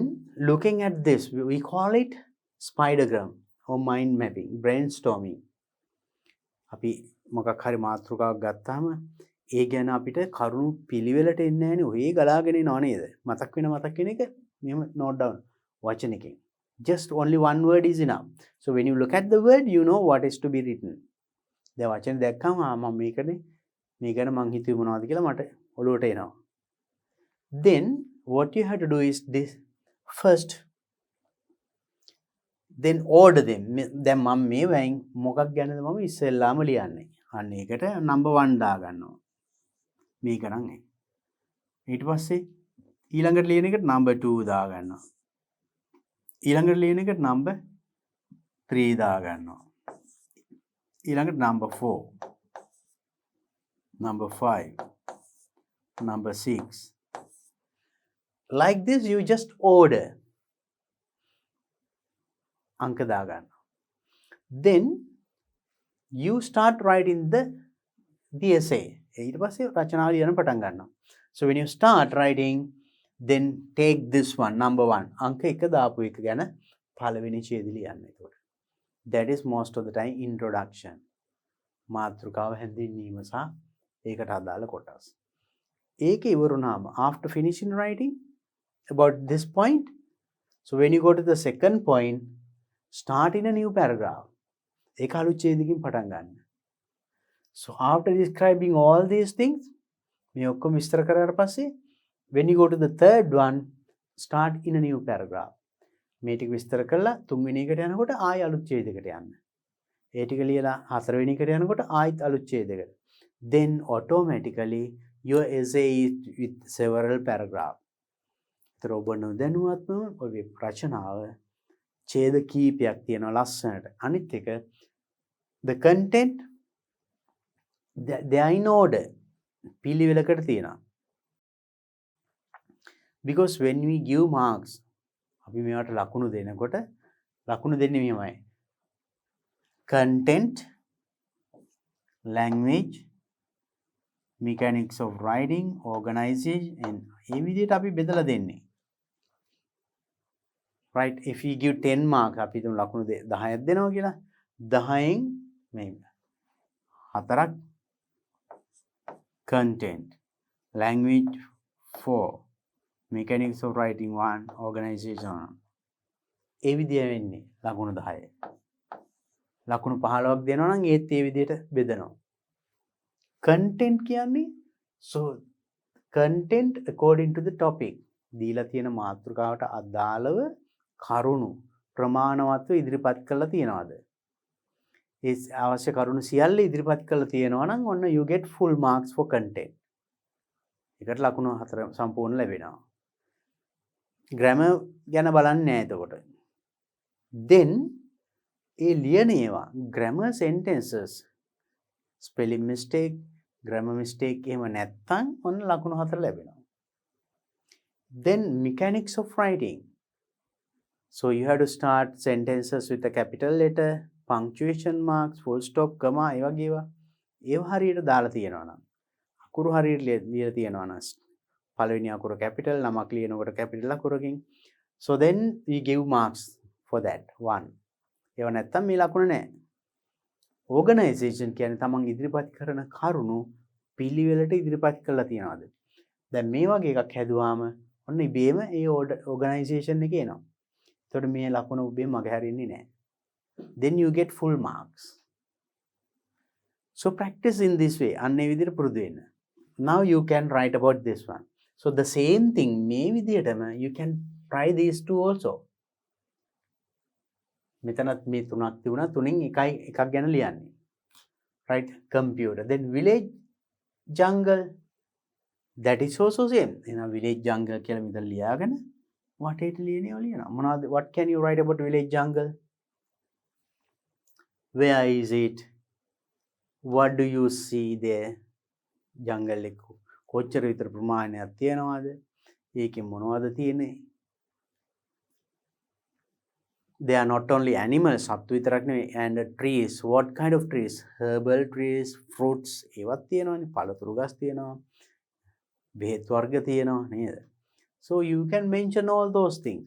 [SPEAKER 1] looking at this we call it spidergram or mind mapping, brainstorming. අපි මොකක් හරි මාතෘකාවක් ගත්තාම ඒ ගැන අපිට කරුණු පිළිවෙලට එන්නේ නැහනේ. ඔය ගලාගෙන එනවා නේද? මතක් වෙන එක මෙහෙම note down වචනකින්. Just only one word is enough. So when you look at the word, you know what is to be written. දැන් වචන දැක්කම මම මේ ගැන මං හිතුවේ මොනවද කියලා මට ඔළුවට එනවා. Then what you have to do is this first. Then order them. දැන් මම මේ වයින් මොකක් ගැනද මම ඉස්සෙල්ලාම ලියන්නේ. අන්න ඒකට number 1 දාගන්නවා. මේක නම් ඒ. ඊට පස්සේ ඊළඟට ලියන එකට number 2 දාගන්නවා. ඊළඟට ලියන එකට number 3 දාගන්නවා. ඊළඟට number 4, number 5, number 6. Like this you just order. අංක දාගන්නවා. Then you start writing the essay. ඊට පස්සේ රචනාව ලියන්න පටන් ගන්නවා. So when you start writing, then take this one, number 1. අංක 1 දාපු එක ගැන පළවෙනි ඡේදය ලියන්න ඒකට. That is most of the time introduction. මාතෘකාව හැඳින්වීම සහ ඒකට අදාළ කොටස්. ඒක ඉවරුනාම after finishing writing about this point, so when you go to the second point, start in a new paragraph. ඒක අලුත් ඡේදකින් පටන් ගන්න. So after describing all these things, මේ ඔක්කොම විස්තර කරාට පස්සේ when you go to the third one, start in a new paragraph. මේ ටික විස්තර කළා තුන්වෙනි එකට යනකොට ආයෙ අලුත් ඡේදයකට යන්න. ඒ ටික ලියලා හතරවෙනි එකට යනකොට ආයෙත් අලුත් ඡේදයකට. Then automatically your essay is with several paragraphs. ඒතර ඔබ නොදැනුවත්වම ඔබේ රචනාව ඡේද කීපයක් තියෙනවා ලස්සනට. අනිත් එක the content they are in order. පිළිවෙලකට තියෙනවා. Because when we give marks, අපි මේවට ලකුණු දෙනකොට ලකුණු දෙන්නේ මෙහෙමයි. Content, language, mechanics of writing, organization, and මේ විදිහට අපි බෙදලා දෙන්නේ. Right? If we give 10 marks, අපි හිතමු ලකුණු 10ක් දෙනවා කියලා. 10න් මේ 4ක් content, language 4, mechanics of writing 1, organization 1. ඒ විදිය වෙන්නේ ලකුණු 10. ලකුණු 15ක් දෙනවා නම් ඒත් ඒ විදියට බෙදනවා. content කියන්නේ so content according to the topic. දීලා තියෙන මාතෘකාවට අදාළව කරුණු ප්‍රමාණවත්ව ඉදිරිපත් කරලා තියනවාද? ඒ අවශ්‍ය කරුණු සියල්ල ඉදිරිපත් කරලා තියෙනවා නම් ඔන්න you get full marks for content. ඒකට ලකුණු 4 සම්පූර්ණ ලැබෙනවා. grammar ගැන බලන්නේ නැහැ එතකොට. then ඒ ලියන ඒවා grammar sentences spelling mistake grammar mistake එහෙම නැත්නම් ඔන්න ලකුණු 4 ලැබෙනවා. then mechanics of writing. So you have to start sentences with a capital letter, punctuation marks, full stop, comma ඒ වගේ ඒවා හරියට දාලා තියෙනවා නම් අකුරු හරියට ලියලා තියෙනවා නම් පළවෙනි අකුර capital නමක් ලියනකොට capital අකුරකින් so then we give marks for that one. ඒව නැත්තම් මේ ලකුණ නැහැ. organization කියන්නේ තමන් ඉදිරිපත් කරන කරුණු පිළිවෙලට ඉදිරිපත් කරලා තියනවාද? දැන් මේ වගේ එකක් හැදුවාම ඔන්න ඉබේම ඒ organization එකේ එනවා. එතකොට මේ ලකුණ උබේ මගහැරෙන්නේ නැහැ. Then you get full marks. So practice in this way. අන්නේ විදිහට පුරුදු වෙන්න. Now you can write about this one. So the same thing මේ විදිහටම you can try these two also. මෙතනත් මේ තුනක් තිබුණා තුනෙන් එකක් ගැන ලියන්නේ. Right? Computer. Then village jungle. That is also same. එහෙනම් village jungle කියලා මෙතන ලියාගෙන වටේට ලියන්නේ ලියනවා. මොනවද what can you write about village jungle? Where is it? What do you see there? jungle එක කොච්චර විතර ප්‍රමාණයක් තියෙනවද? ඒකේ මොනවද තියෙන්නේ? They are not only animals, සත්තු විතරක් නෙවෙයි and trees. What kind of trees? Herbal trees, fruits ඒවත් තියෙනවනේ. පළතුරු ගස් තියෙනවා. බෙහෙත් වර්ග තියෙනවා නේද? So you can mention all those things.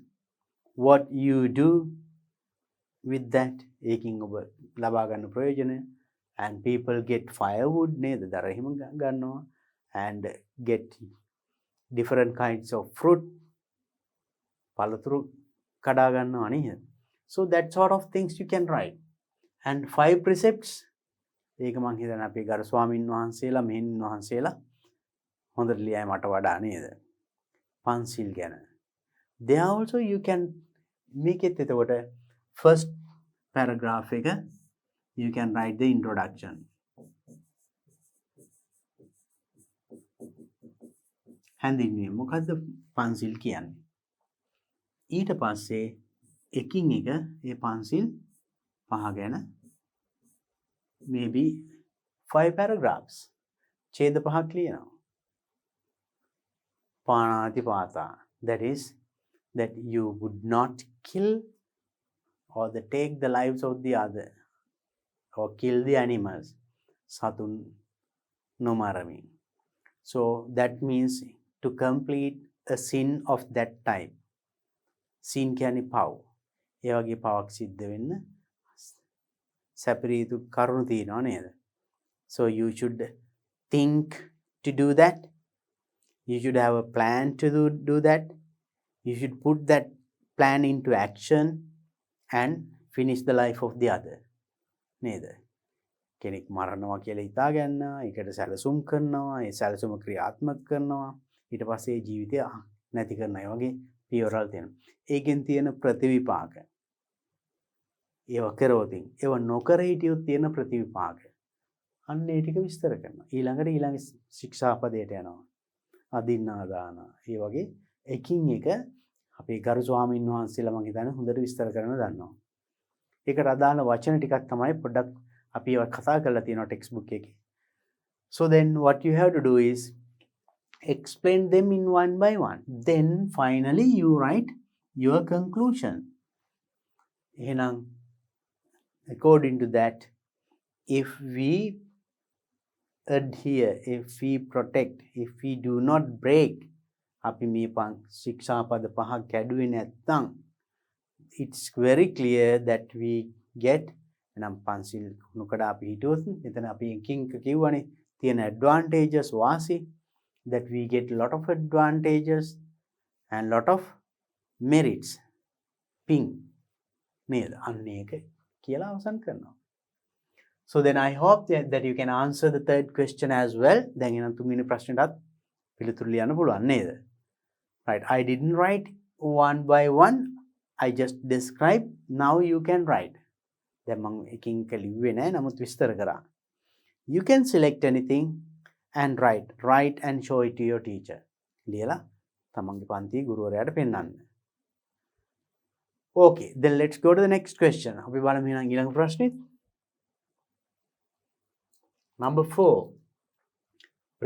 [SPEAKER 1] What you do with that ඒකින් ඔබ ලබා ගන්න ප්‍රයෝජන and people get firewood නේද? දර හිම ගන්නවා and get different kinds of fruit පළතුරු කඩා ගන්නවා නේද? So that sort of things you can write. And 5 precepts ඒක මං හිතන්නේ අපේ ගරු ස්වාමින් වහන්සේලා මෙහෙණින් වහන්සේලා හොඳට ලියයි මට වඩා නේද? පන්සිල් ගැන. There also you can make it එතකොට first paragraph එක you can write the introduction. හැඳින්වීම මොකද්ද පන්සිල් කියන්නේ? ඊට පස්සේ එකින් එක ඒ පන්සිල් පහ ගැන maybe 5 paragraphs ඡේද පහක් ලියනවා. පාණාතිපාතා that is that you would not kill or take the lives of the other or kill the animals සතුන් නොමරමින්. So that means to complete a sin of that type. sin කියන්නේ පව්. ඒ වගේ පවක් සිද්ධ වෙන්න සැපරීතු කරුණු තියෙනවා නේද? So you should think to do that. You should have a plan to do that. You should put that plan into action and finish the life of the other. නේද? කෙනෙක් මරනවා කියලා හිතා ගන්න, ඒකට සැලසුම් කරනවා, ඒ සැලසුම ක්‍රියාත්මක කරනවා, ඊට පස්සේ ජීවිතය නැති කරනවා. ඒ වගේ පියවරල් තියෙනවා. ඒකෙන් තියෙන ප්‍රතිවිපාක. ඒව කරවතින්, ඒව නොකර හිටියොත් තියෙන ප්‍රතිවිපාක. අන්න ඒ ටික විස්තර කරනවා. ඊළඟ ශික්ෂාපදයට යනවා. අදින්නාදාන. ඒ වගේ එකින් එක අපේ ගරු ස්වාමීන් වහන්සේලා මම හිතන්නේ හොඳට විස්තර කරන්න දන්නවා. ඒකට අදාළ වචන ටිකක් තමයි පොඩ්ඩක් අපි ඒවා කතා කරලා තියෙනවා ටෙක්ස්ට් බුක් එකේ. So then what you have to do is explain them in one by one. Then finally you write your conclusion. එහෙනම් according to that, if we adhere, if we protect, if we do not break අපි මේ ශික්ෂාපද පහක් කැඩුවේ නැත්නම් it's very clear that we get එනම් පන්සිල් නුකඩා අපි හිටියොත් මෙතන අපි එකින් එක කිව්වනේ තියෙන advantages වාසි that we get lot of advantages and lot of merits ping නේද? අන්න ඒක කියලා අවසන් කරනවා. So then I hope that you can answer the third question as well. දැන් එහෙනම් තුන්වෙනි ප්‍රශ්නෙටත් පිළිතුරු ලියන්න පුළුවන් නේද? Right, I didn't write one by one. I just described. Now you can write. දැන් මම එකින් එක ලිව්වේ නැහැ. නමුත් විස්තර කරා. You can select anything and write. Write and show it to your teacher. ලියලා තමන්ගේ පන්ති ගුරුවරයාට පෙන්නන්න. Okay, then let's go to the next question. අපි බලමු එහෙනම් ඊළඟ ප්‍රශ්නේ. Number 4.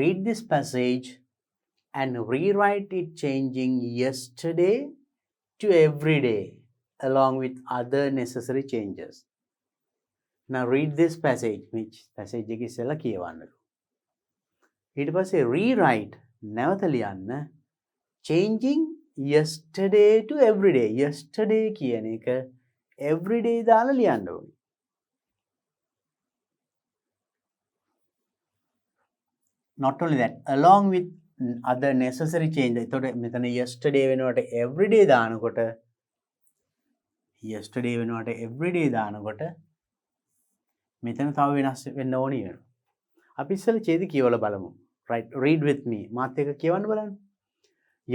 [SPEAKER 1] Read this passage and rewrite it changing yesterday to everyday along with other necessary changes. Now read this passage. Which passage එක ඉස්සෙල්ලා කියවන්නලු. ඊට පස්සේ rewrite නැවත ලියන්න changing yesterday to everyday. Yesterday කියන එක everyday දාලා ලියන්න ඕනේ. Not only that, along with other necessary changes. එතකොට මෙතන yesterday වෙනුවට everyday දානකොට මෙතන තව වෙනස් වෙන්න ඕනේ වෙනවා. අපි ඉස්සෙල්ලා ඡේද කියවලා බලමු. Right, read with me. මාත් එක්ක කියවන්න බලන්න.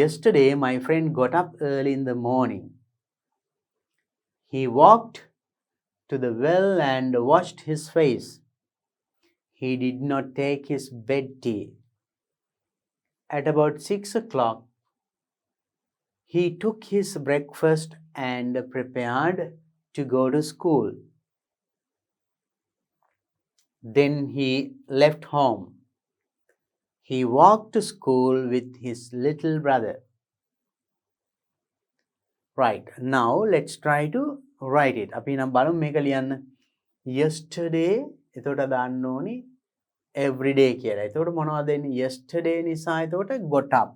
[SPEAKER 1] Yesterday my friend got up early in the morning. He walked to the well and washed his face. He did not take his bed tea. At about 6 o'clock, he took his breakfast and prepared to go to school. Then he left home. He walked to school with his little brother. Right, now let's try to write it. අපි නම් බලමු මේක ලියන්න. Yesterday එතකොට දාන්න ඕනි everyday කියලා. එතකොට මොනවද එන්නේ? Yesterday නිසා එතකොට got up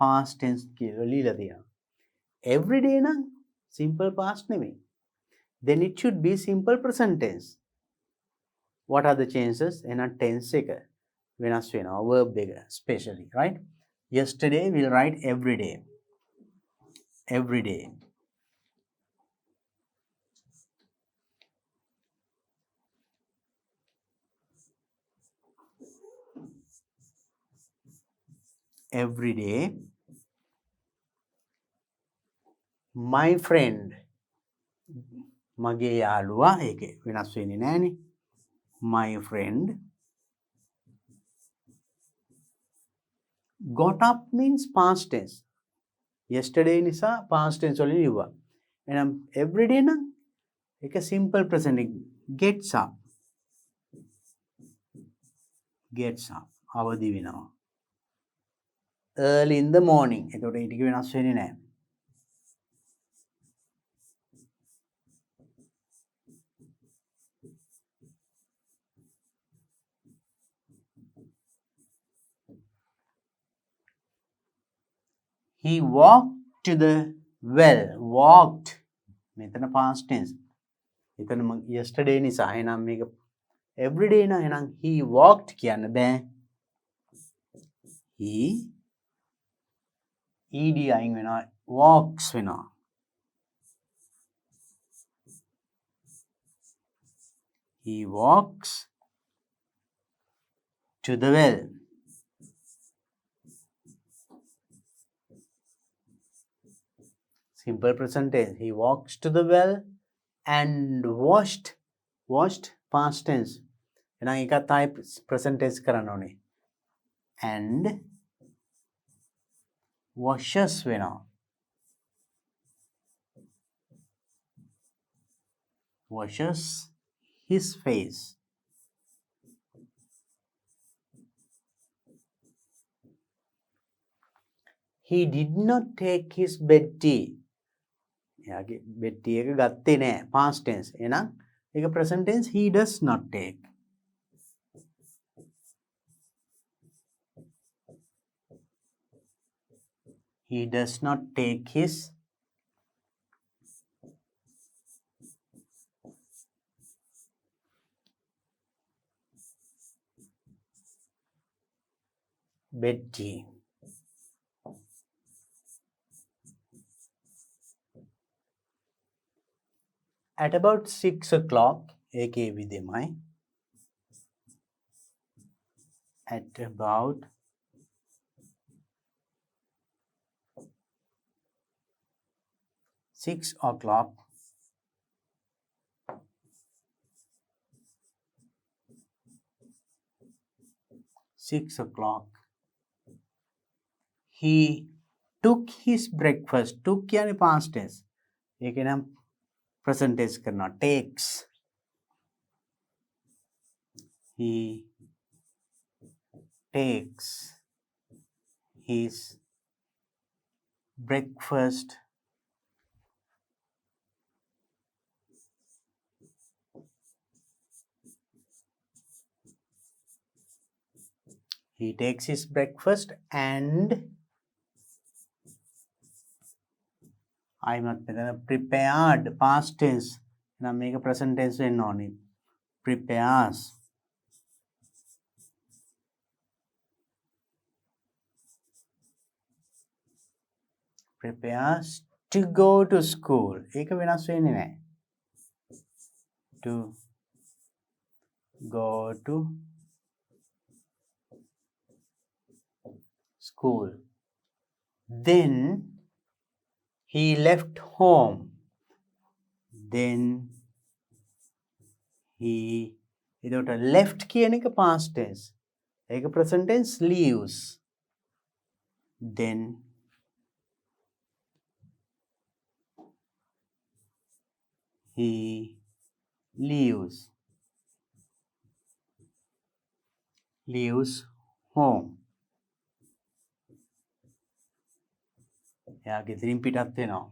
[SPEAKER 1] past tense කියලා ලියලා තියෙනවා. Everyday නම් simple past නෙමෙයි. Then it should be simple present tense. What are the chances? එහෙනම් tense එක වෙනස් වෙනවා verb එක especially, right? Yesterday we'll write everyday. Everyday. Everyday. My friend. මගේ යාළුවා ඒකේ වෙනස් වෙන්නේ නැහනේ. My friend got up means past tense. Yesterday නිසා past tense වලින් ලිව්වා. එහෙනම් everyday නම් ඒක simple present gets up. Gets up. අවදි වෙනවා. Early in the morning. එතකොට ඒ ටික වෙනස් වෙන්නේ නැහැ. He walked to the well. Walked. මෙතන past tense. එතන yesterday නිසා එහෙනම් මේක everyday නා එහෙනම් he walked කියන්න බෑ. He ed අයින් වෙනවා. walks වෙනවා. He walks to the well. Simple present tense. He walks to the well and washed. Washed past tense. එහෙනම් ඒකත් ආයි present tense කරන්න ඕනේ. And washes වෙනවා. Washes his face. He did not take his bed tea. එයාගේ bed tea එක ගත්තේ නෑ past tense. එහෙනම් ඒක present tense he does not take. He does not take his bed tea. at about 6 o'clock ඒකේ විදිහමයි at about 6 o'clock he took his breakfast. took කියන්නේ past tense. ඒකේ නම් present tense කරනවා. takes. He takes his breakfast and I'm prepared past tense. Now make a present tense වෙන්න ඕනේ. prepares to go to school. ඒක වෙනස් වෙන්නේ නැහැ. to go to school. Then he left home. එතකොට left කියන එක past tense. ඒක present tense leaves. Then he leaves home. එයාගේ ඉතින් පිටත් වෙනවා.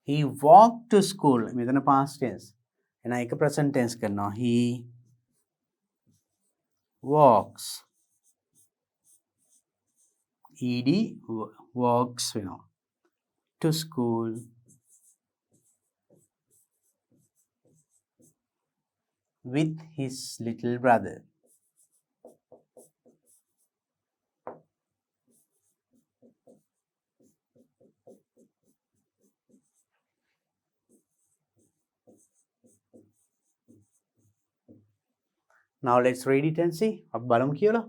[SPEAKER 1] He walked to school. මෙතන past tense. එහෙනම් ඒක present tense කරනවා. He walks. ed walks වෙනවා. to school with his little brother. Now let's read it and see. අපි බලමු කියලා.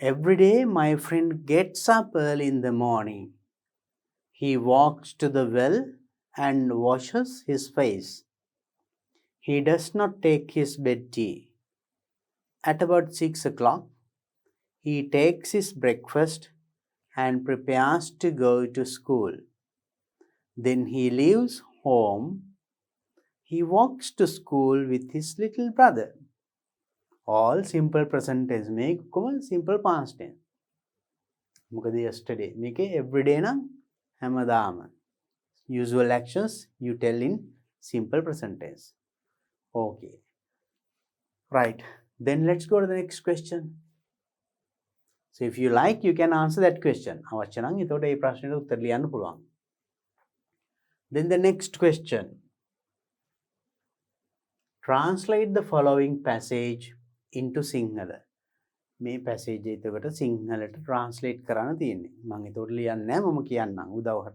[SPEAKER 1] Every day my friend gets up early in the morning. He walks to the well and washes his face. He does not take his bed tea. At about 6 o'clock, he takes his breakfast and prepares to go to school. Then he leaves home. He walks to school with his little brother. All simple present tense. මේක කොහොමද simple past tense. මොකද yesterday මේකේ everyday නම් හැමදාම. Usual actions you tell in simple present tense. Okay. Right. Then let's go to the next question. So if you like, you can answer that question. අවශ්‍ය නම් එතකොට මේ ප්‍රශ්නෙට උත්තර ලියන්න පුළුවන්. Then the next question. Translate the following passage into Sinhala. මේ passage එක එතකොට සිංහලට translate කරන්න තියෙන්නේ. මම එතකොට ලියන්නේ නැහැ මම කියන්නම් උදව්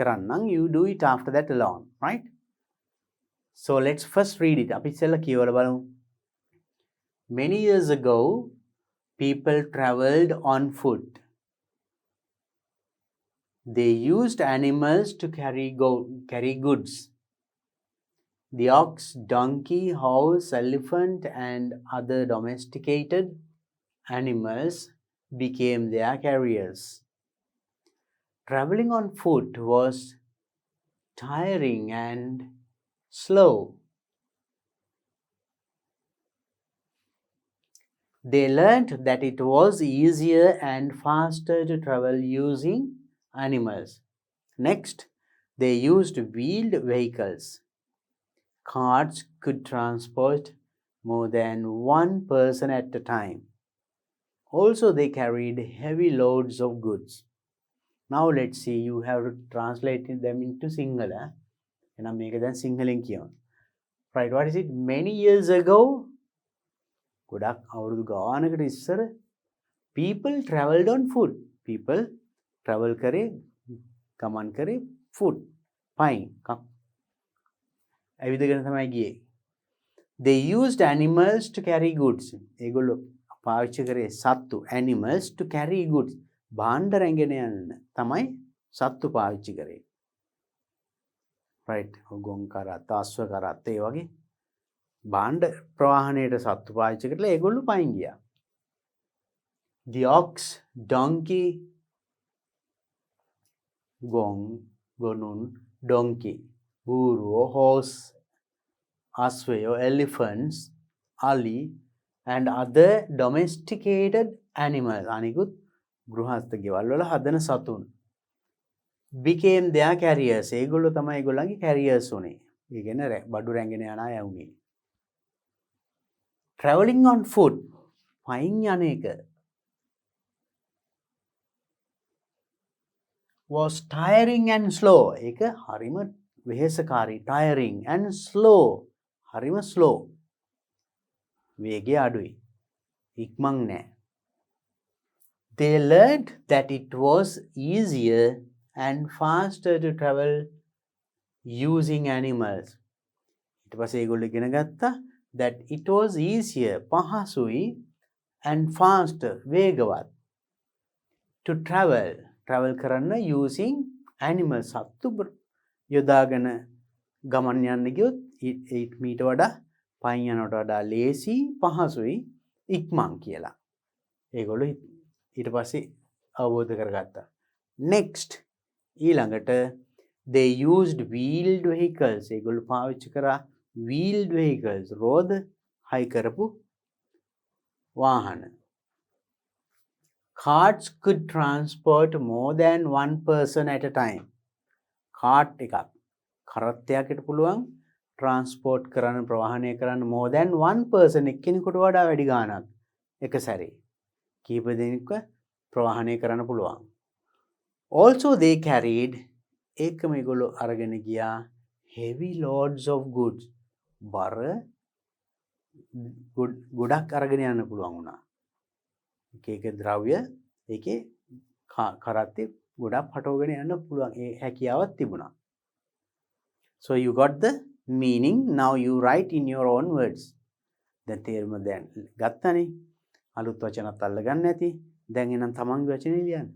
[SPEAKER 1] කරන්නම්. You do it after that alone, right? So let's first read it. අපි ඉස්සෙල්ලා කියවලා බලමු. Many years ago, people traveled on foot. They used animals to carry goods. The ox, donkey, horse, elephant, and other domesticated animals became their carriers. Traveling on foot was tiring and slow. They learned that it was easier and faster to travel using animals. Next, they used wheeled vehicles. Carts could transport more than one person at a time. Also, they carried heavy loads of goods. Now, let's see, you have translated them into Sinhala. And I'm making them Sinhalin kiyon. Right, what is it? Many years ago, people traveled on foot. People travel kare, kaman kare, foot, fine. ඇවිදගෙන තමයි ගියේ. They used animals to carry goods. ඒගොල්ලෝ පාවිච්චි කරේ සත්තු animals to carry goods. භාණ්ඩ රැගෙන යන්න තමයි සත්තු පාවිච්චි කරේ. right. ගොන් කරත් අශ්ව කරත් ඒ වගේ භාණ්ඩ ප්‍රවාහණයට සත්තු පාවිච්චි කරලා ඒගොල්ලෝ පයින් ගියා. The ox, donkey, gonun, donkey, buru, horse, aswayo, elephants, ali, and other domesticated animals. අනිකුත් ගෘහස්ත ගෙවල් වල හදන සතුන් became their carriers. ඒගොල්ලෝ තමයි ඒගොල්ලන්ගේ carriers උනේ. ඒ කියන්නේ බඩු රැගෙන යන අය වුනේ. Traveling on foot. පයින් යන එක was tiring and slow. ඒක හරිම වෙහෙසකාරී. tiring and slow. හරිම slow. වේගය අඩුයි. ඉක්මන් නෑ. They learned that it was easier and faster to travel using animals. ඊට පස්සේ ඒගොල්ලෝ ඉගෙන ගත්තා that it was easier පහසුයි and faster වේගවත් to travel කරන්න using animals. සත්තු යොදාගෙන ගමන් යන්න ගියොත් මීට වඩා පයින් යනට වඩා ලේසි පහසුයි ඉක්මන් කියලා. ඒගොල්ලෝ ඊට පස්සේ අවබෝධ කරගත්තා. next ඊළඟට they used wheeled vehicles. ඒගොල්ලෝ පාවිච්චි කරා wheeled vehicles රෝද හයි කරපු වාහන. Carts could transport more than one person at a time. cart එකක් කරත්තයකට පුළුවන් transport කරන්න ප්‍රවාහනය කරන්න more than one person එක්කෙනෙකුට වඩා වැඩි ගාණක් එක සැරේ කීප දෙනෙක්ව ප්‍රවාහනය කරන්න පුළුවන්. Also they carried ඒකම ඒගොල්ලෝ අරගෙන ගියා heavy loads of goods. බර ගොඩක් අරගෙන යන්න පුළුවන් වුණා. එක ද්‍රව්‍ය ඒකේ කරත්තේ ගොඩක් පටවගෙන යන්න පුළුවන් ඒ හැකියාවක් තිබුණා. So you got the meaning. Now you write in your own words. දැන් තේරුම දැන් ගත්තනේ. අලුත් වචනත් අල්ලගන්න ඇති. දැන් එනම් තමන්ගේ වචනේ ලියන්න.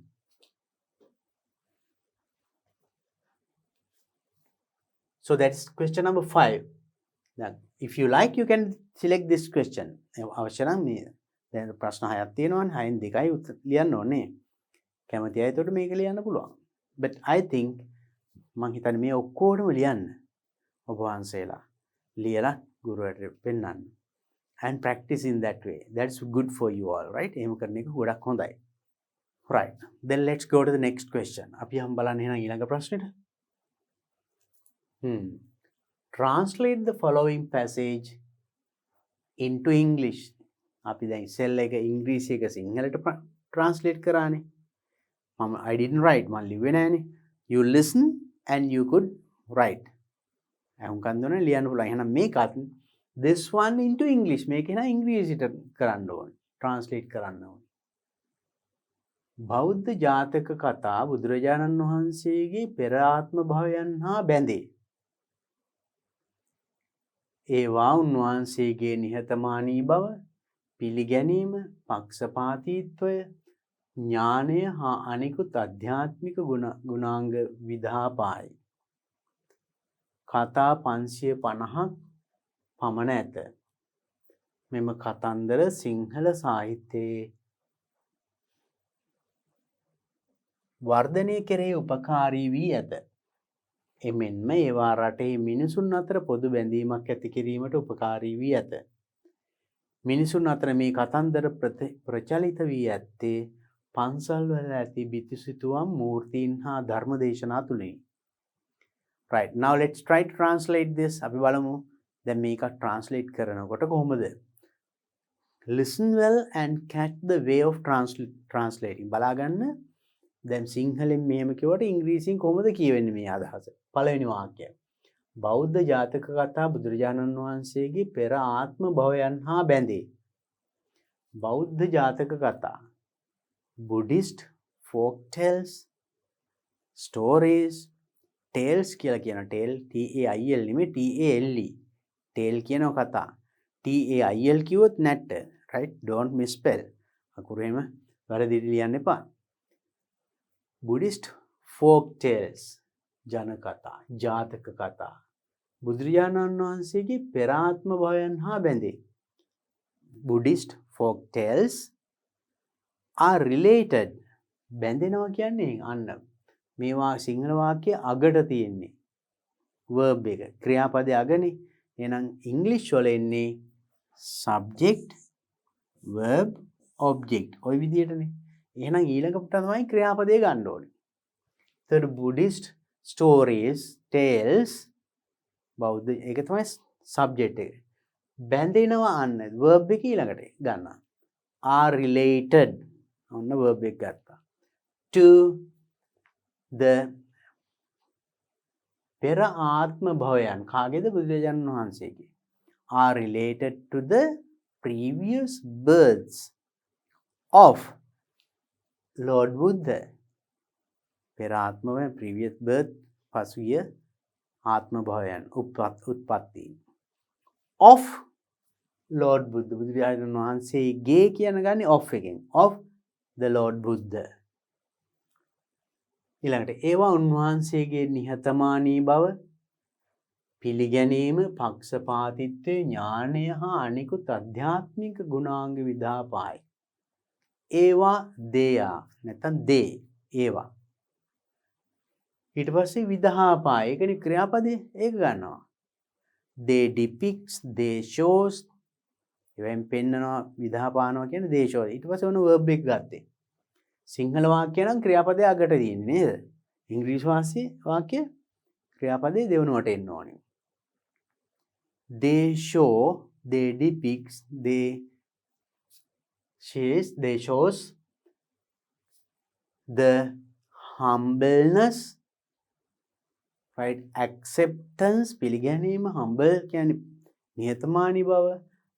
[SPEAKER 1] So that's question number 5. Now if you like you can select this question. අවශ්‍ය නම් මේ දැන් ප්‍රශ්න 6ක් තියෙනවානේ. 6න් 2යි ලියන්න ඕනේ. කැමති අය එතකොට මේක ලියන්න පුළුවන්. But I think මං හිතන්නේ මේ ඔක්කොටම ලියන්න. ඔබ වහන්සේලා ලියලා ගුරුවරට පෙන්නන්න. And practice in that way. That's good for you all, right? එහෙම කරන එක ගොඩක් හොඳයි. Right. Then let's go to the next question. අපි හම් බලන්න එහෙනම් ඊළඟ ප්‍රශ්නෙට. Translate the following passage into English. අපි දැන් ඉස්සෙල්ල එක ඉංග්‍රීසි එක සිංහලට translate කරානේ. I didn't write. මම ලිව්වේ නෑනේ. You listen and you could write. අහුම්කන් දුන්න ලියන්න පුළුවන්. එහෙනම් මේකත් this one into English. මේක එහෙනම් ඉංග්‍රීසියට කරන්න ඕනේ. translate කරන්න ඕනේ. බෞද්ධ ජාතක කතා බුදුරජාණන් වහන්සේගේ පෙර ආත්ම භවයන් හා බැඳේ. ඒවා උන්වහන්සේගේ නිහතමානී බව, පිළිගැනීම, පක්ෂපාතීත්වය, ඥානය හා අනිකුත් අධ්‍යාත්මික ගුණාංග විදාපායි. කතා 550ක් පමණ ඇත. මෙම කතන්දර සිංහල සාහිත්‍යයේ වර්ධනය කෙරෙහි උපකාරී වී ඇත. එමෙන්ම ඒවා රටේ මිනිසුන් අතර පොදු බැඳීමක් ඇති කිරීමට උපකාරී වී ඇත. මිනිසුන් අතර මේ කතන්දර ප්‍රචලිත වී ඇත්තේ පන්සල් වල ඇති බිතුසිතුවම් මූර්තීන් හා ධර්ම දේශනා තුලිනි. Right, now let's try to translate this. අපි බලමු දැන් මේක translate කරනකොට කොහොමද? Listen well and catch the way of translating. බලා ගන්න. දැන් සිංහලෙන් මෙහෙම කිව්වට ඉංග්‍රීසියෙන් කොහොමද කියවෙන්නේ මේ අදහස? පළවෙනි වාක්‍යය. බෞද්ධ ජාතක කතා බුදුරජාණන් වහන්සේගේ පෙර ආත්ම භවයන් හා බැඳේ. බෞද්ධ ජාතක කතා. Buddhist folk tales, stories tales කියලා කියන tail TAIL නෙමෙයි TALE tail කියනවා කතා TAIL කිව්වොත් නැට right don't misspell අකුරු එහෙම වැරදිට ලියන්න එපා Buddhist folk tales ජන කතා ජාතක කතා බුදුරජාණන් වහන්සේගේ පෙර ආත්ම භවයන් හා බැඳේ Buddhist folk tales are related බැඳෙනවා කියන්නේ අන්න මේවා සිංහල වාක්‍යයේ අගට තියෙන්නේ verb එක ක්‍රියාපදයේ අගනේ එහෙනම් ඉංග්‍රීසි වල එන්නේ subject verb object ওই විදිහටනේ එහෙනම් ඊළඟට තමයි ක්‍රියාපදයේ ගන්න ඕනේ third Buddhist stories tales බෞද්ධ ඒක තමයි subject එක බැඳෙනවා අන්න verb එක ඊළඟට ගන්න are related ඔන්න verb එක ගත්තා to the පෙර ආත්ම භවයන් කාගේද බුදුරජාණන් වහන්සේගේ are related to the previous births of Lord Buddha පෙර ආත්ම භවයන් previous birth පසුගිය ආත්ම භවයන් උත්පත්ති of Lord Buddha බුදුරජාණන් වහන්සේගේ කියන ගන්නේ of එකෙන් of the Lord Buddha ඊළඟට ඒවා උන්වහන්සේගේ නිහතමානී බව පිළිගැනීම පක්ෂපාතීත්වය ඥානය හා අනිකුත් අධ්‍යාත්මික ගුණාංග විදාපායි ඒවා දෙයා නැත්නම් දේ ඒවා ඊට පස්සේ විදහාපායි ඒකනේ ක්‍රියාපදේ ඒක ගන්නවා they depicts they shows එවෙන් පෙන්නනවා විදහාපානවා කියන්නේ they shows ඊට පස්සේ ඔන්න verb එක ගත්තේ සිංහල වාක්‍ය නම් ක්‍රියාපදයේ අගට තියෙන්නේ නේද? ඉංග්‍රීසි වාක්‍ය ක්‍රියාපදයේ දෙවනුවට එන්න ඕනේ. They show, they depicts, they shows the humbleness, right? Acceptance, පිළිගැනීම, humble කියන්නේ නිහතමානී බව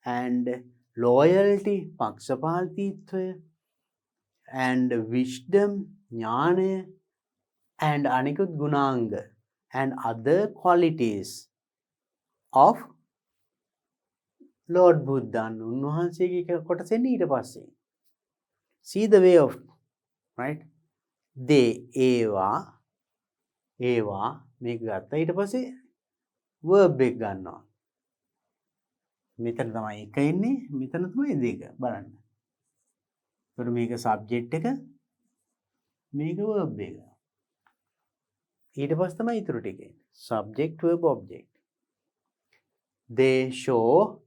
[SPEAKER 1] and loyalty, පක්ෂපාතීත්වය and wisdom ඥානය and අනිකුත් ගුණාංග and other qualities of Lord Buddha උන්වහන්සේගේ කොටසෙන් ඊට පස්සේ see the way of right they ඒවා මේක ගත්තා ඊට පස්සේ verb එක ගන්නවා මෙතන තමයි එක ඉන්නේ මෙතන තමයි දෙක බලන්න එතකොට මේක සබ්ජෙක්ට් එක මේක verb එක. ඊට පස්සේ තමයි ඊටු ටික එන්නේ. subject verb object. They show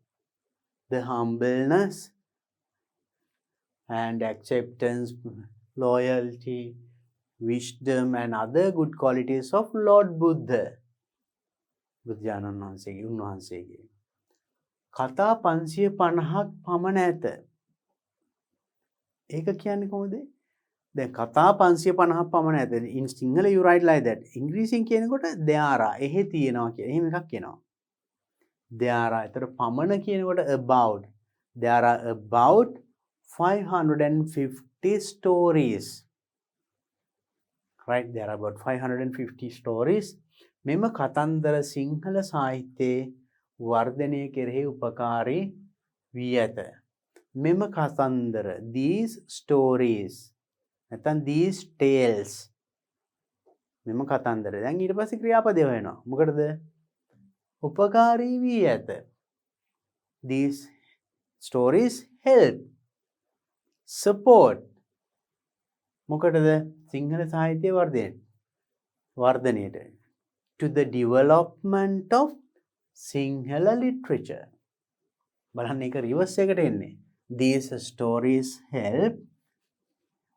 [SPEAKER 1] the humbleness and acceptance, loyalty, wisdom and other good qualities of Lord Buddha. බුද්ධානන් වහන්සේගේ උන්වහන්සේගේ. කතා 550ක් පමණ ඇත. ඒක කියන්නේ කොහොමද? දැන් කතා 550ක් පමණ ඇත. in Sinhala you write like that. ඉංග්‍රීසියෙන් කියනකොට there are එහෙ තියෙනවා කියන. එහෙම එකක් එනවා. there are. ඒතර පමණ කියනකොට about. there are about 550 stories. Right? There are about 550 stories. මෙම කතන්දර සිංහල සාහිත්‍යයේ වර්ධනය කෙරෙහි උපකාරී වී ඇත. මෙම කතන්දර these stories නැත්නම් these tales මෙම කතන්දර දැන් ඊට පස්සේ ක්‍රියාපදේ වෙනවා මොකටද උපකාරී වී ඇත these stories help support මොකටද සිංහල සාහිත්‍ය වර්ධනයට to the development of Sinhala literature බලන්න ඒක රිවර්ස් එකට එන්නේ these stories help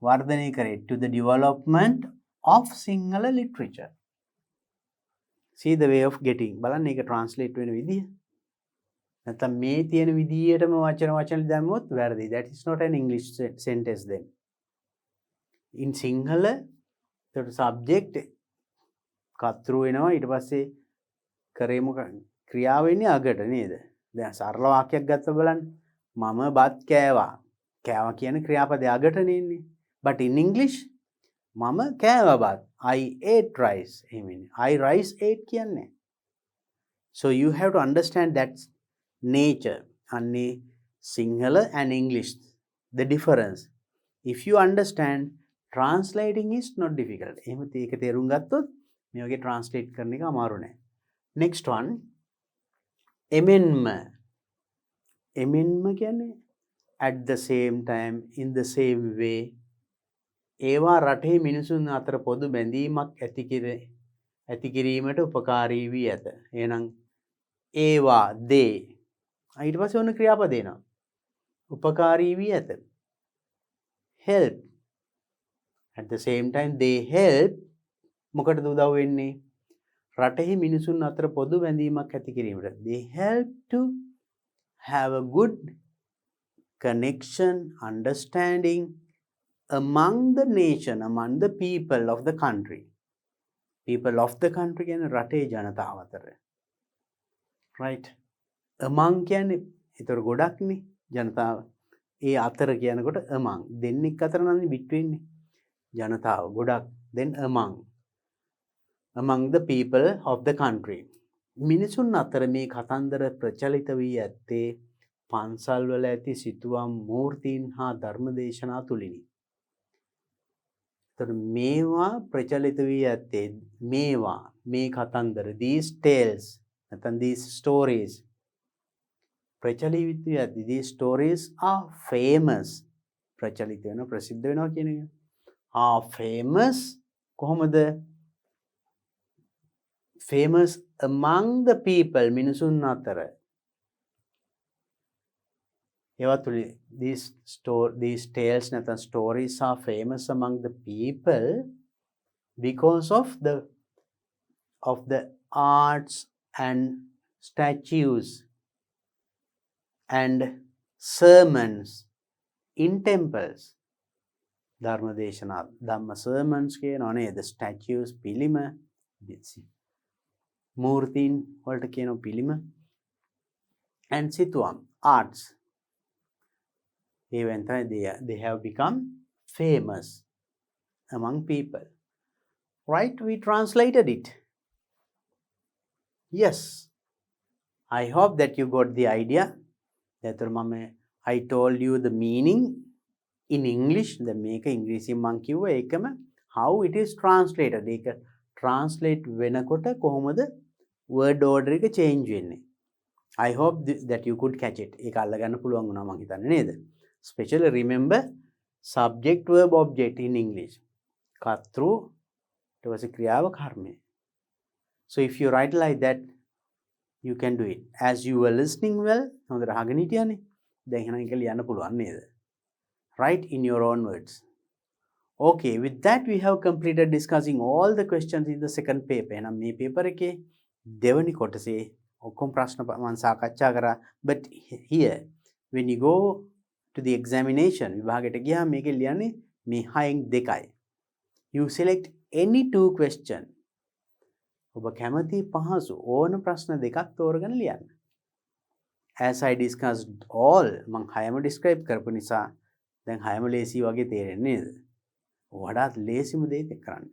[SPEAKER 1] වර්ධනය කරේ to the development of Sinhala literature. See the way of getting. බලන්න ඒක translate වෙන විදිය. නැත්නම් මේ තියෙන විදියටම වචන දැම්මොත් වැරදි. That is not an English sentence then. In Sinhala the subject කතෘ වෙනවා ඊට පස්සේ කරේ මොකක්ද ක්‍රියාව වෙන්නේ අගට නේද? දැන් සරල වාක්‍යයක් ගත්ත බලන්න. මම බත් කෑවා. කෑවා කියන ක්‍රියාපදයේ අගටනේ ඉන්නේ. But in English, මම කෑවා බත්. I ate rice. එහෙමනේ. I rice ate කියන්නේ. So you have to understand that nature. අන්නේ Sinhala and English, the difference. If you understand, translating is not difficult. එහෙම ඒක තේරුම් ගත්තොත් මේ වගේ translate කරන එක අමාරු නෑ. Next one, amendment. Amendment කියන්නේ at the same time, in the same way. ඒවා රටේ මිනිසුන් අතර පොදු බැඳීමක් ඇති කිරීමට උපකාරී වී ඇත. එහෙනම් ඒවා they ඊට පස්සේ ඔන්න ක්‍රියාපද එනවා. උපකාරී වී ඇත. help. At the same time they help මොකටද උදව් වෙන්නේ? රටෙහි මිනිසුන් අතර පොදු බැඳීමක් ඇති කිරීමට. They help to have a good connection, understanding among the nation, among the people of the country. People of the country කියන්නේ රටේ ජනතාව අතර. Right? among කියන්නේ ඒතර ගොඩක්නේ ජනතාව. ඒ අතර කියනකොට among දෙන්නෙක් අතර නම් between නේ. ජනතාව ගොඩක්. then among the people of the country. මිනිසුන් අතර මේ කතන්දර ප්‍රචලිත වී ඇත්තේ පන්සල් වල ඇති සිතුවම් මූර්තීන් හා ධර්මදේශනා තුලිනි. ඒතර මේවා ප්‍රචලිත වී ඇත්තේ මේවා මේ කතන්දර these tales නැත්නම් these stories ප්‍රචලිත වී ඇති these stories are famous. ප්‍රචලිත වෙනවා ප්‍රසිද්ධ වෙනවා කියන එක. are famous කොහොමද? famous among the people මිනිසුන් අතර. ඒවා තුල these tales නැත්නම් stories are famous among the people because of the arts and statues and sermons in temples. ධර්මදේශනා ධම්ම sermons කියනවා නේද? statues පිළිම මූර්තීන් වලට කියනවා පිළිම and සිතුවම් arts. Even they have become famous among people. Right? We translated it. Yes. I hope that you got the idea. That I told you the meaning in English. The make English man kiwa ekama how it is translated. Eka translate wenakota kohomada word order එක change වෙන්නේ. I hope that you could catch it. ඒක අල්ලගන්න පුළුවන් වුණා මං හිතන්නේ නේද? Especially remember subject verb object in English. කර්තෘ ඊට පස්සේ ක්‍රියාව කර්මය. So if you write like that, you can do it. As you were listening well, හොඳට අහගෙන හිටියානේ. දැන් එහෙනම් ඒක ලියන්න පුළුවන් නේද? Write in your own words. Okay, with that we have completed discussing all the questions in the second paper. එහෙනම් මේ paper එකේ දෙවනි කොටසේ ඔක්කොම ප්‍රශ්න මම සාකච්ඡා කරා. But here when you go to the examination විභාගයට ගියාම මේකේ ලියන්නේ මේ 6න් 2යි. You select any 2 question. ඔබ කැමති පහසු ඕන ප්‍රශ්න දෙකක් තෝරගෙන ලියන්න. As I discussed all මම 6ම describe කරපු නිසා දැන් 6ම ලේසි වගේ තේරෙන්නේ නේද? වඩාත් ලේසිම දේ කරන්න.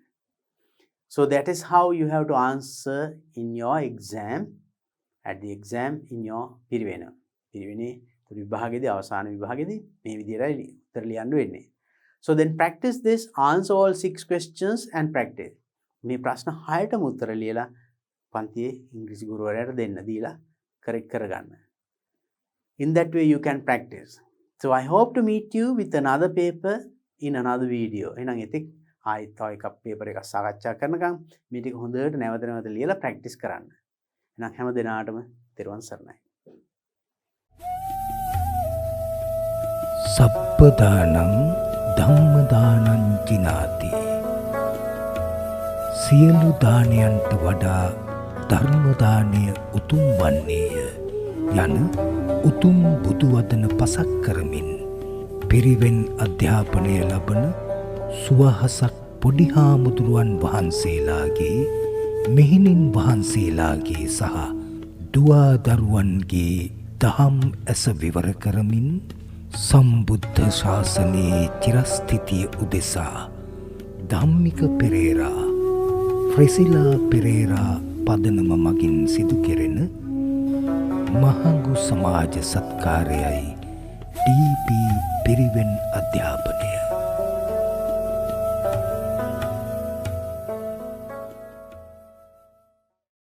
[SPEAKER 1] So that is how you have to answer in your exam, at the exam in your Piriven. Piriven විභාගෙදී අවසාන විභාගෙදී මේ විදිහටයි උත්තර ලියන්න වෙන්නේ. So then practice this, answer all 6 questions and practice. මේ ප්‍රශ්න 6ටම උත්තර ලියලා පන්තියේ ඉංග්‍රීසි ගුරුවරයාට දෙන්න දීලා correct කරගන්න. In that way you can practice. So I hope to meet you with another paper in another video. එහෙනම් ඉතින් ආයෙත් තව එකක් paper එකක් සාකච්ඡා කරනකම් මේ ටික හොඳට නැවත නැවත ලියලා practice කරන්න. එහෙනම් හැම දිනාටම තෙරුවන් සරණයි.
[SPEAKER 2] සප්පදානං ධම්මදානං ජිනාති. සියලු දානයන්ට වඩා ධර්ම දානය උතුම් වන්නේය යන උතුම් බුදු වදන පසක් කරමින් පිරිවෙන් අධ්‍යාපනය ලබන සුවහසක් පොඩි හාමුදුරුවන් වහන්සේලාගේ මෙහෙණින් වහන්සේලාගේ සහ දුවා දරුවන්ගේ දහම් ඇස විවර කරමින් සම්බුද්ධ ශාසනයේ චිරස්ථිතිය උදෙසා ධම්මික පෙරේරා ෆ්‍රෙසිලා පෙරේරා පදනම මගින් සිදු කෙරෙන මහඟු සමාජ සත්කාරයයි ටීපී පිරිවෙන් අධ්‍යාපනය.